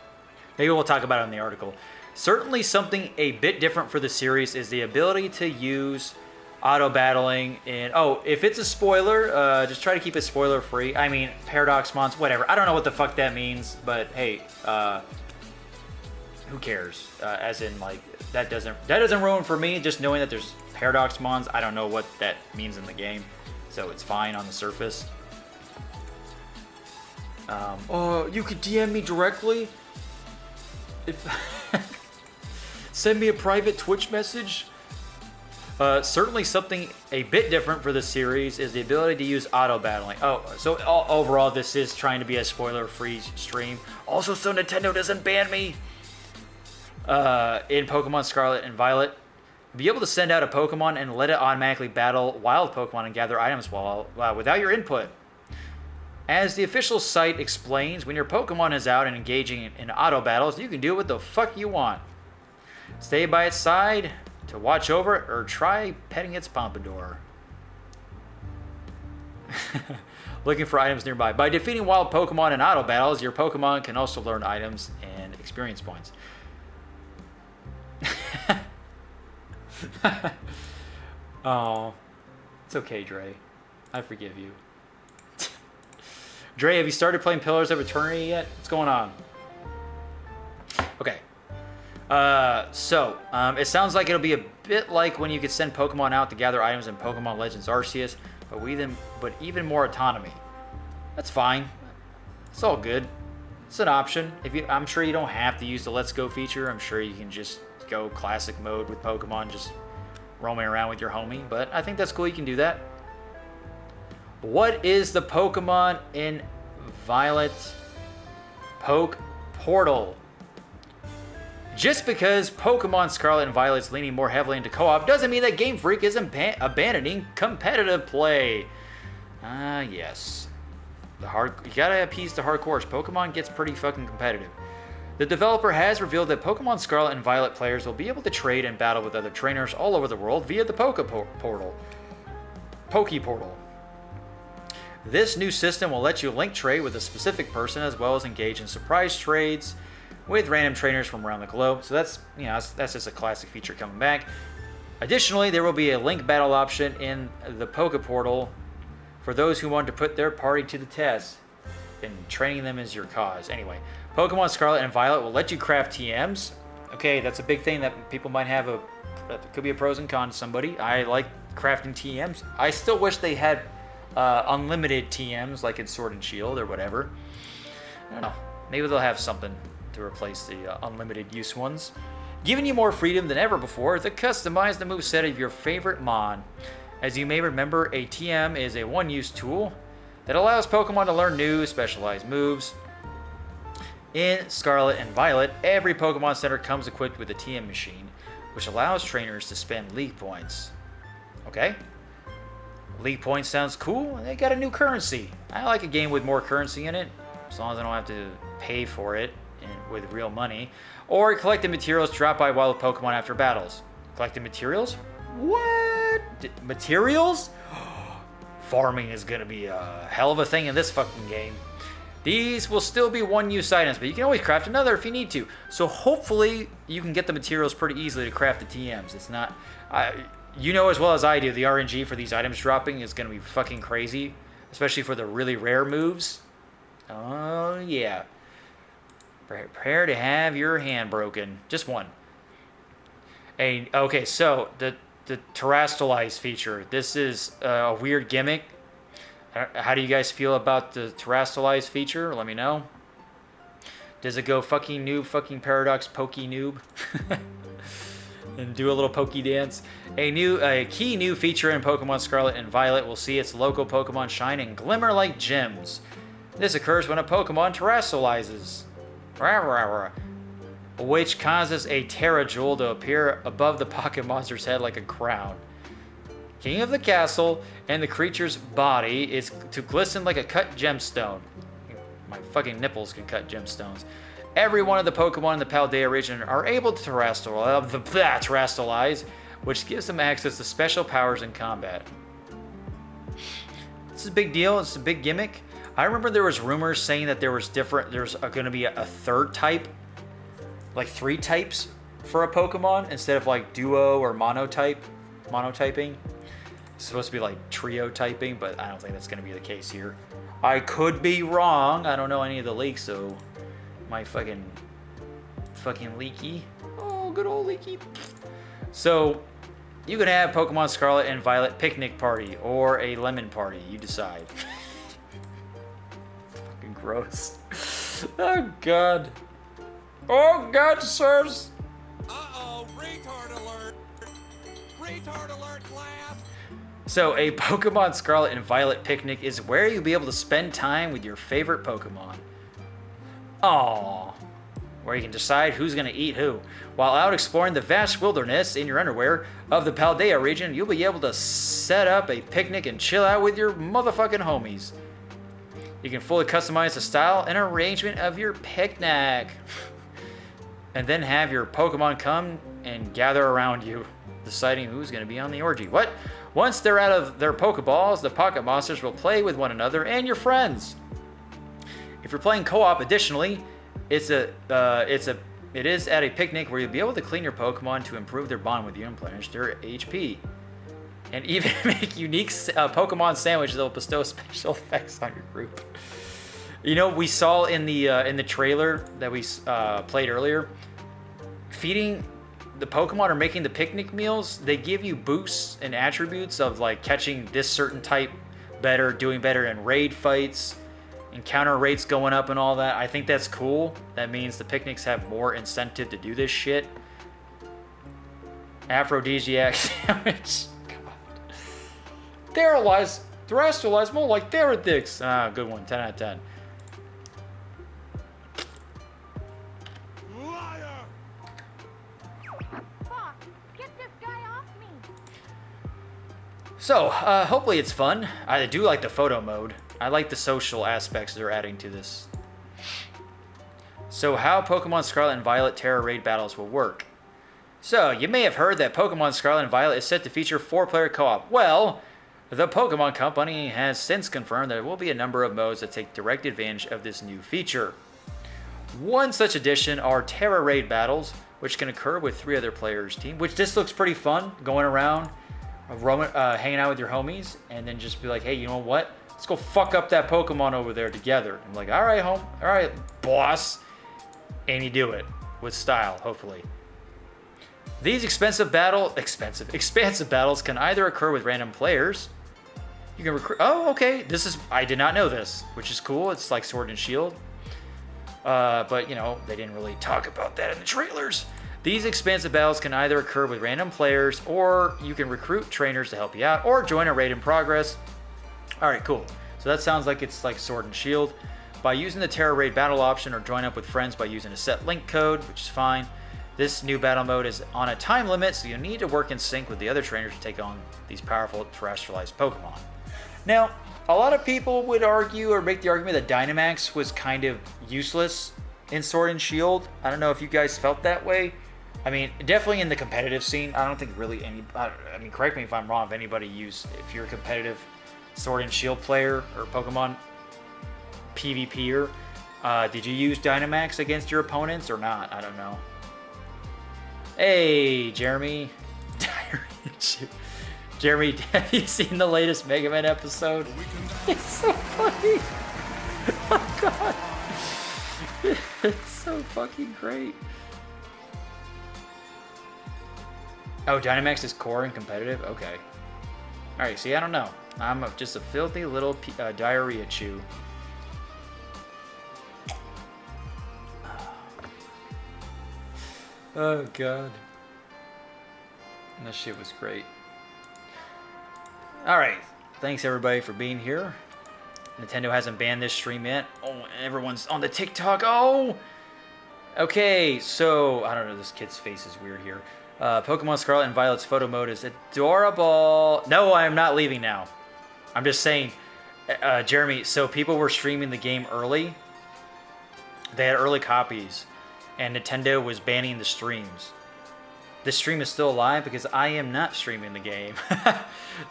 Maybe we'll talk about it in the article. Certainly something a bit different for the series is the ability to use auto battling in... Oh, if it's a spoiler, just try to keep it spoiler free. I mean, Paradoxmons, whatever. I don't know what the fuck that means, but hey, who cares? As in, like, that doesn't ruin for me. Just knowing that there's Paradoxmons, I don't know what that means in the game, so it's fine on the surface. You could DM me directly. If send me a private Twitch message. Certainly something a bit different for the series is the ability to use auto battling. Oh, so overall this is trying to be a spoiler-free stream. Also, so Nintendo doesn't ban me. In Pokemon Scarlet and Violet, be able to send out a Pokemon and let it automatically battle wild Pokemon and gather items without your input. As the official site explains, when your Pokemon is out and engaging in auto battles, you can do what the fuck you want. Stay by its side to watch over it, or try petting its pompadour. Looking for items nearby. By defeating wild Pokemon in auto battles, your Pokemon can also learn items and experience points. Oh, it's okay, Dre. I forgive you. Dre, have you started playing Pillars of Eternity yet? What's going on? Okay. It sounds like it'll be a bit like when you could send Pokemon out to gather items in Pokemon Legends Arceus, but even more autonomy. That's fine. It's all good. It's an option. I'm sure you don't have to use the Let's Go feature. I'm sure you can just go classic mode with Pokemon, just roaming around with your homie. But I think that's cool. You can do that. What is the Pokemon in Violet Poke Portal? Just because Pokemon Scarlet and Violet is leaning more heavily into co-op doesn't mean that Game Freak is abandoning competitive play. Yes. You gotta appease the hardcores. Pokemon gets pretty fucking competitive. The developer has revealed that Pokemon Scarlet and Violet players will be able to trade and battle with other trainers all over the world via the Poke Portal. This new system will let you link trade with a specific person as well as engage in surprise trades with random trainers from around the globe. So that's just a classic feature coming back. Additionally, there will be a link battle option in the Poke Portal for those who want to put their party to the test, and training them is your cause. Anyway, Pokemon Scarlet and Violet will let you craft TMs. Okay, that's a big thing that people might have that could be a pros and cons to somebody. I like crafting TMs. I still wish they had unlimited TMs like in Sword and Shield or whatever. I don't know. Maybe they'll have something to replace the unlimited use ones. giving you more freedom than ever before to customize the moveset of your favorite mon. As you may remember, a TM is a one-use tool that allows Pokemon to learn new specialized moves. In Scarlet and Violet, every Pokemon Center comes equipped with a TM machine, which allows trainers to spend League Points. Okay? League Points sounds cool. They got a new currency. I like a game with more currency in it, as long as I don't have to pay for it with real money. Or collecting materials dropped by wild Pokemon after battles. Collecting materials? What? Materials? Farming is going to be a hell of a thing in this fucking game. These will still be one-use items, but you can always craft another if you need to. So hopefully you can get the materials pretty easily to craft the TMs. It's not... you know as well as I do, the RNG for these items dropping is going to be fucking crazy. Especially for the really rare moves. Oh, yeah. Prepare to have your hand broken. Just one. Okay, so the Terrastalize feature. This is a weird gimmick. How do you guys feel about the Terrastalize feature? Let me know. Does it go fucking noob, fucking paradox, pokey noob? And do a little pokey dance. A key new feature in Pokemon Scarlet and Violet will see its local Pokemon shine and glimmer like gems. This occurs when a Pokemon Terrastalizes, which causes a Terra Jewel to appear above the pocket monster's head like a crown. King of the castle, and the creature's body is to glisten like a cut gemstone. My fucking nipples can cut gemstones. Every one of the Pokemon in the Paldea region are able to Terrastalize, which gives them access to special powers in combat. This is a big deal. It's a big gimmick. I remember there was rumors saying that there's going to be a third type, like 3 types for a Pokemon instead of like duo or monotyping. It's supposed to be like trio typing, but I don't think that's going to be the case here. I could be wrong. I don't know any of the leaks, so my fucking Leaky. Oh, good old Leaky. So you can have Pokemon Scarlet and Violet picnic party or a lemon party. You decide. Fucking gross. Oh god. Oh god, sirs. Uh-oh, retard alert. Retard alert, class. So, a Pokemon Scarlet and Violet picnic is where you'll be able to spend time with your favorite Pokemon. Aww. Where you can decide who's going to eat who. While out exploring the vast wilderness in your underwear of the Paldea region, you'll be able to set up a picnic and chill out with your motherfucking homies. You can fully customize the style and arrangement of your picnic. And then have your Pokemon come and gather around you, deciding who's going to be on the orgy. What? Once they're out of their Pokeballs, the Pocket Monsters will play with one another and your friends. If you're playing co-op, additionally, it is at a picnic where you'll be able to clean your Pokemon to improve their bond with you and replenish their HP. And even make unique Pokemon sandwiches that will bestow special effects on your group. You know, we saw in the trailer that we played earlier, feeding the Pokemon or making the picnic meals, they give you boosts and attributes of like catching this certain type better, doing better in raid fights, encounter rates going up and all that. I think that's cool. That means the picnics have more incentive to do this shit. Aphrodisiac sandwich. God. Terrastalize more like Theradix. Ah, good one. 10 out of 10. So, hopefully it's fun. I do like the photo mode. I like the social aspects they're adding to this. So, how Pokemon Scarlet and Violet Terra Raid battles will work. So, you may have heard that Pokemon Scarlet and Violet is set to feature 4-player co-op. Well, the Pokemon Company has since confirmed that there will be a number of modes that take direct advantage of this new feature. One such addition are Terra Raid battles, which can occur with 3 other players' team, which this looks pretty fun, going around, hanging out with your homies, and then just be like, hey, you know what? Let's go fuck up that Pokemon over there together. I'm like, all right, boss. And you do it with style, hopefully. These expansive battles can either occur with random players. You can recruit. Oh, okay. I did not know this, which is cool. It's like Sword and Shield. But, you know, they didn't really talk about that in the trailers. These expansive battles can either occur with random players, or you can recruit trainers to help you out, or join a raid in progress. Alright, cool. So that sounds like it's like Sword and Shield. By using the Terror Raid battle option, or join up with friends by using a set link code, which is fine. This new battle mode is on a time limit, so you need to work in sync with the other trainers to take on these powerful terrestrialized Pokemon. Now, a lot of people would argue or make the argument that Dynamax was kind of useless in Sword and Shield. I don't know if you guys felt that way. I mean, definitely in the competitive scene, I don't think really any... I mean, correct me if I'm wrong, if you're a competitive Sword and Shield player or Pokemon PvPer, did you use Dynamax against your opponents or not? I don't know. Hey, Jeremy. Jeremy, have you seen the latest Mega Man episode? It's so funny. Oh, God. It's so fucking great. Oh, Dynamax is core and competitive? Okay. Alright, see, I don't know. I'm just a filthy little diarrhea chew. Oh, God. That shit was great. Alright. Thanks, everybody, for being here. Nintendo hasn't banned this stream yet. Oh, everyone's on the TikTok. Oh! Okay, so... I don't know, this kid's face is weird here. Pokemon Scarlet and Violet's photo mode is adorable. No, I am not leaving now. I'm just saying, Jeremy, so people were streaming the game early. They had early copies, and Nintendo was banning the streams. This stream is still alive because I am not streaming the game.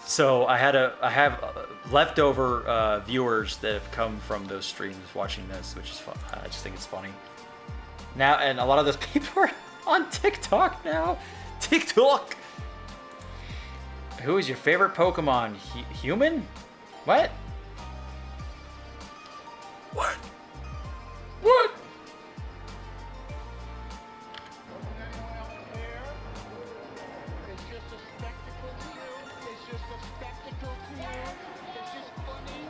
So I have leftover viewers that have come from those streams watching this, which is fun. I just think it's funny. Now, and a lot of those people are on TikTok now. TikTok. Who is your favorite Pokemon? Human? What? What? What? It's just a spectacle to you. It's just a spectacle to you. It's just funny.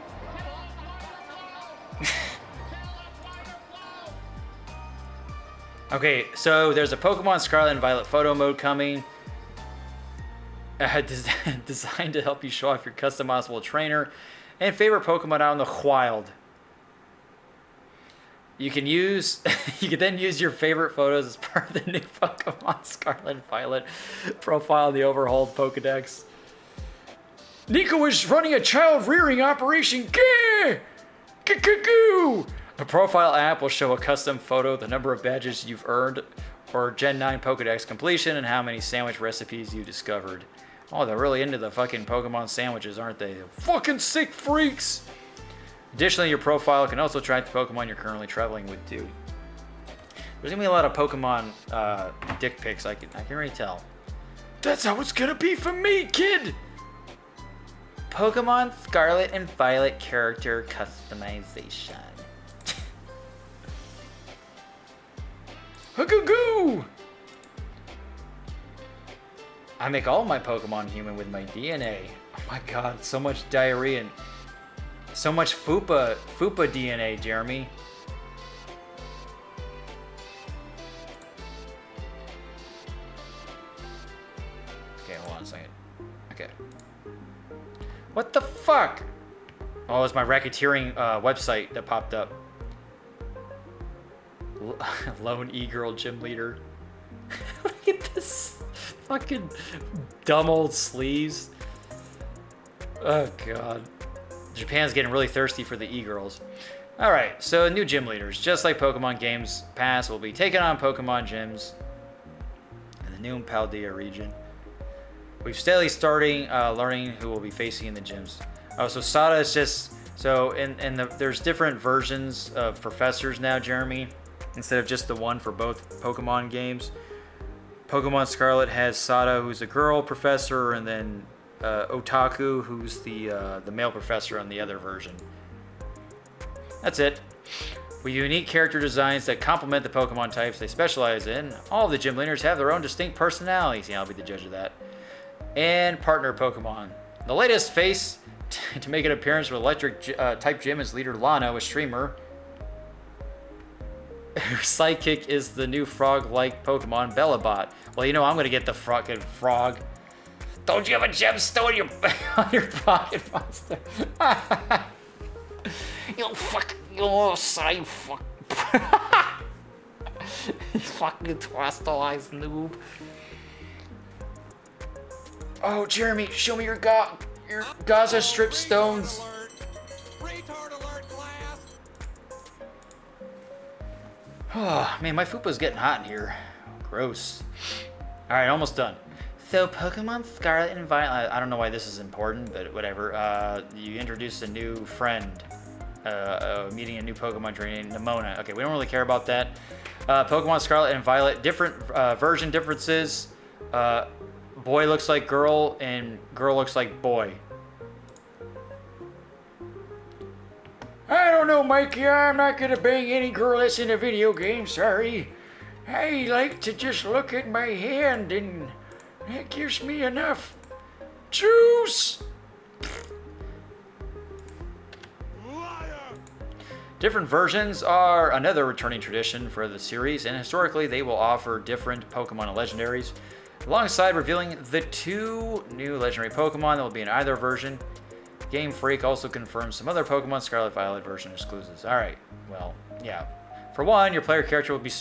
Okay, so there's a Pokemon Scarlet and Violet photo mode coming. Designed to help you show off your customizable trainer and favorite Pokemon out in the wild. You can then use your favorite photos as part of the new Pokemon Scarlet and Violet profile in the overhauled Pokedex. Niko is running a child rearing operation. Gah! Goo! The profile app will show a custom photo, the number of badges you've earned, or Gen 9 Pokedex completion, and how many sandwich recipes you discovered. Oh, they're really into the fucking Pokemon sandwiches, aren't they? Fucking sick freaks! Additionally, your profile can also track the Pokemon you're currently traveling with, too. There's gonna be a lot of Pokemon dick pics, I can already tell. That's how it's gonna be for me, kid! Pokemon Scarlet and Violet character customization. Hugoo! I make all my Pokemon human with my DNA. Oh my god, so much diarrhea and so much FUPA DNA, Jeremy. Okay, hold on a second. Okay. What the fuck? Oh, it's my racketeering website that popped up. Lone E-Girl gym leader. Look at this fucking dumb old sleeves. Oh god. Japan's getting really thirsty for the E-Girls. Alright, so new gym leaders. Just like Pokemon Games Pass, will be taking on Pokemon gyms in the new Paldea region. We've steadily starting learning who will be facing in the gyms. Oh, so Sada is just... So, there's different versions of professors now, Jeremy. Instead of just the one for both Pokemon games. Pokemon Scarlet has Sada, who's a girl professor, and then Otaku, who's the male professor on the other version. That's it. With unique character designs that complement the Pokemon types they specialize in, all the gym leaders have their own distinct personalities. Yeah, I'll be the judge of that. And partner Pokemon. The latest face to make an appearance with Electric type gym is leader Lano, a streamer. Psychic is the new frog-like Pokemon Bellabot. Well, you know I'm gonna get the fucking frog. Don't you have a gemstone in your on your pocket, monster? You fucking side fuck. You fucking twastalized noob. Oh, Jeremy, show me your Gaza strip stones. Retard alert, class! Oh, man, my fupa's getting hot in here. Gross. Alright, almost done. So, Pokemon Scarlet and Violet. I don't know why this is important, but whatever. You introduced a new friend. Meeting a new Pokemon trained Nimona. Okay, we don't really care about that. Pokemon Scarlet and Violet. Different version differences. Boy looks like girl, and girl looks like boy. I don't know, Mikey. I'm not gonna bang any girl that's in a video game, sorry. I like to just look at my hand, and that gives me enough juice. Liar! Different versions are another returning tradition for the series, and historically they will offer different Pokemon and legendaries, alongside revealing the 2 new legendary Pokemon that will be in either version. Game Freak also confirms some other Pokemon Scarlet Violet version exclusives. Alright, well, yeah. For one, your player character will be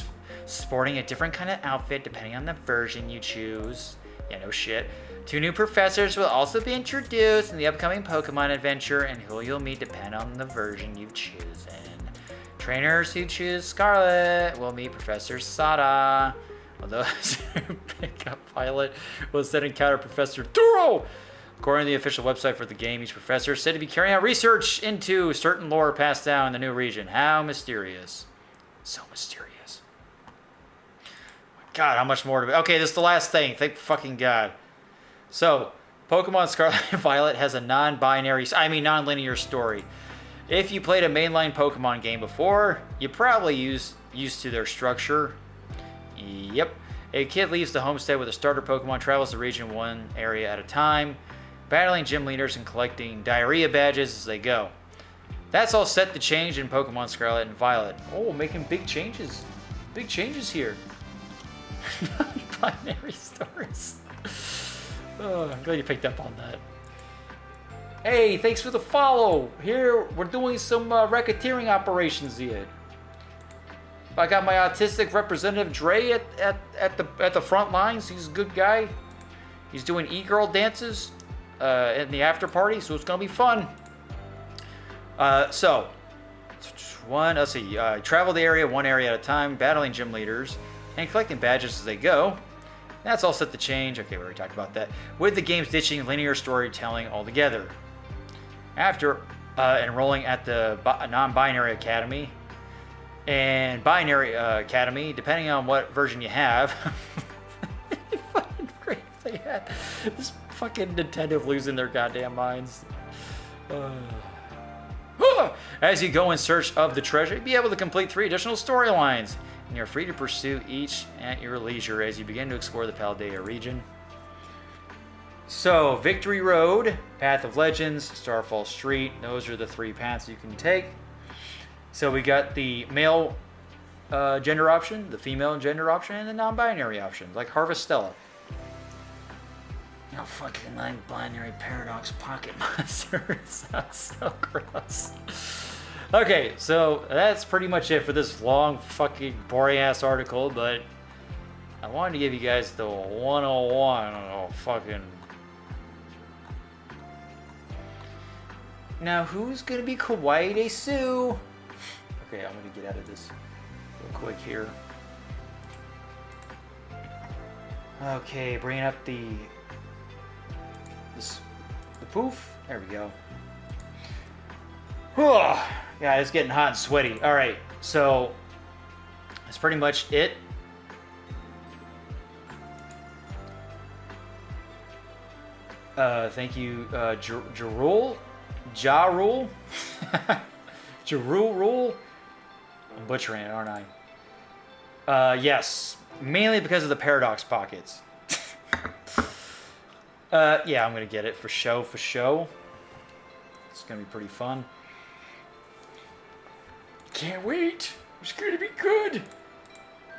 sporting a different kind of outfit depending on the version you choose. Yeah, no shit. 2 new professors will also be introduced in the upcoming Pokemon adventure, and who you'll meet depend on the version you've chosen. Trainers who choose Scarlet will meet Professor Sada, while those who pick up Violet will instead encounter Professor Duro. According to the official website for the game, each professor is said to be carrying out research into certain lore passed down in the new region. How mysterious. So mysterious. God, how much more to be? Okay, this is the last thing. Thank fucking God. So, Pokemon Scarlet and Violet has a non-linear story. If you played a mainline Pokemon game before, you probably used to their structure. Yep. A kid leaves the homestead with a starter Pokemon, travels the region one area at a time, battling gym leaders and collecting diarrhea badges as they go. That's all set to change in Pokemon Scarlet and Violet. Oh, making big changes. Big changes here. Non-binary stories. Oh, I'm glad you picked up on that. Hey, thanks for the follow. Here, we're doing some racketeering operations here. I got my autistic representative Dre at the front lines. He's a good guy. He's doing e-girl dances in the after party, so it's gonna be fun. Let's see. Travel the area one area at a time, battling gym leaders, and collecting badges as they go. That's all set to change. Okay, we already talked about that. With the game's ditching linear storytelling altogether. After enrolling at the non-binary academy and binary academy, depending on what version you have. Fucking great they had. This fucking Nintendo losing their goddamn minds. As you go in search of the treasure, you'll be able to complete 3 additional storylines, and you're free to pursue each at your leisure as you begin to explore the Paldea region. So, Victory Road, Path of Legends, Starfall Street, those are the 3 paths you can take. So we got the male gender option, the female gender option, and the non-binary option, like Harvestella. You know, fucking non-binary paradox pocket monster. Sounds so gross. Okay, so that's pretty much it for this long, fucking boring-ass article, but I wanted to give you guys the 101 on fucking... Now, who's gonna be Kawaii Sue? Okay, I'm gonna get out of this real quick here. Okay, bringing up the poof. There we go. Whew. Yeah, it's getting hot and sweaty. All right, so that's pretty much it. Thank you, Jarul. Jarul. I'm butchering it, aren't I? Yes, mainly because of the paradox pockets. Yeah, I'm gonna get it for show. It's gonna be pretty fun. Can't wait. It's gonna be good.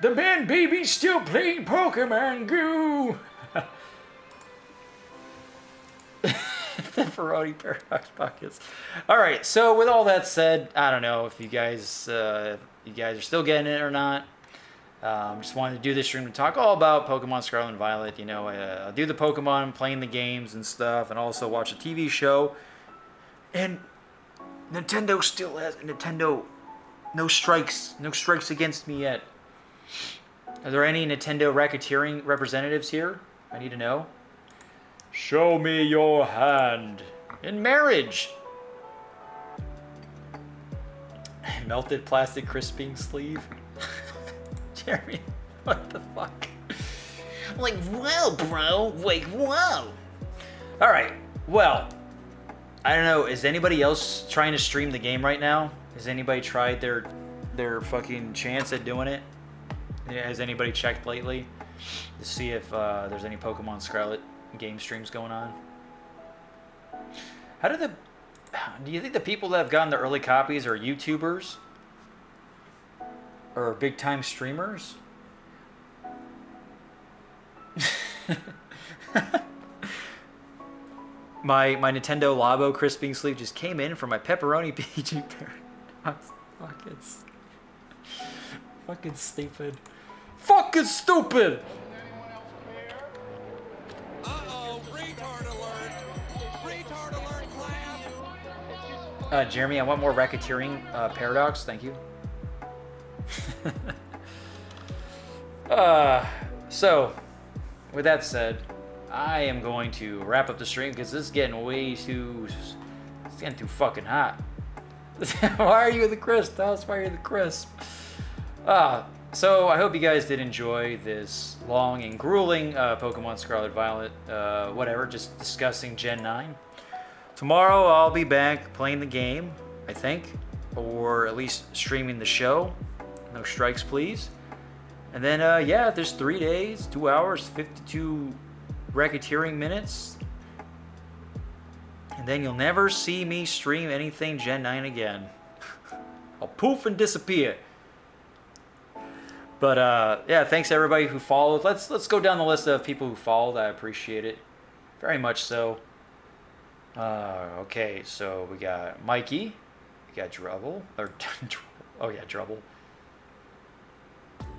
The man baby's still playing Pokemon Go. Pepperoni Paradox Pockets. All right, so with all that said, I don't know if you guys are still getting it or not. Just wanted to do this stream to talk all about Pokemon Scarlet and Violet. You know, I'll do the Pokemon, playing the games and stuff, and also watch a TV show. And Nintendo still has no strikes against me yet. Are there any Nintendo racketeering representatives here? I need to know. Show me your hand in marriage. Melted plastic crisping sleeve. Jeremy, what the fuck? Like, whoa, bro. Like, whoa. All right. Well, I don't know. Is anybody else trying to stream the game right now? Has anybody tried their fucking chance at doing it? Has anybody checked lately to see if there's any Pokemon Scarlet game streams going on? Do you think the people that have gotten the early copies are YouTubers or big time streamers? my Nintendo Labo crisping sleeve just came in from my pepperoni PG Paradox Pockets. Fucking stupid. Fucking stupid! Anyone else care? Uh-oh, retard alert! Retard alert, class! Jeremy, I want more racketeering Paradox. Thank you. So, with that said, I am going to wrap up the stream because this is getting it's getting too fucking hot. Why are you the crisp? Tell us why you're the crisp. So I hope you guys did enjoy this long and grueling Pokemon Scarlet Violet, whatever, just discussing Gen 9. Tomorrow I'll be back playing the game, I think, or at least streaming the show. No strikes, please. And then, yeah, there's 3 days, 2 hours, 52 racketeering minutes. And then you'll never see me stream anything Gen 9 again. I'll poof and disappear. But yeah, thanks everybody who followed. Let's go down the list of people who followed. I appreciate it very much so. Okay, so we got Mikey, we got Drubble, or oh yeah, Drubble.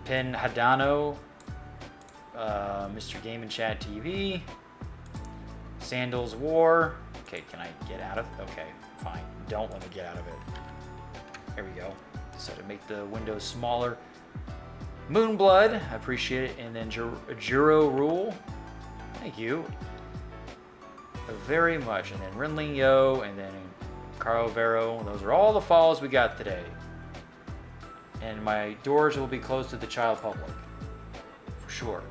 Pin Hadano, Mr. Game and Chat TV, Sandals War. Okay, can I get out of it? Okay, fine. Don't let me get out of it. There we go. So to make the windows smaller. Moonblood, I appreciate it. And then Juro Rule, thank you very much. And then Rinling Yo, and then Caro Vero. Those are all the follows we got today. And my doors will be closed to the child public, for sure.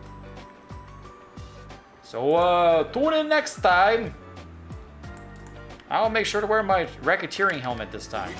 So tune in next time. I'll make sure to wear my racketeering helmet this time.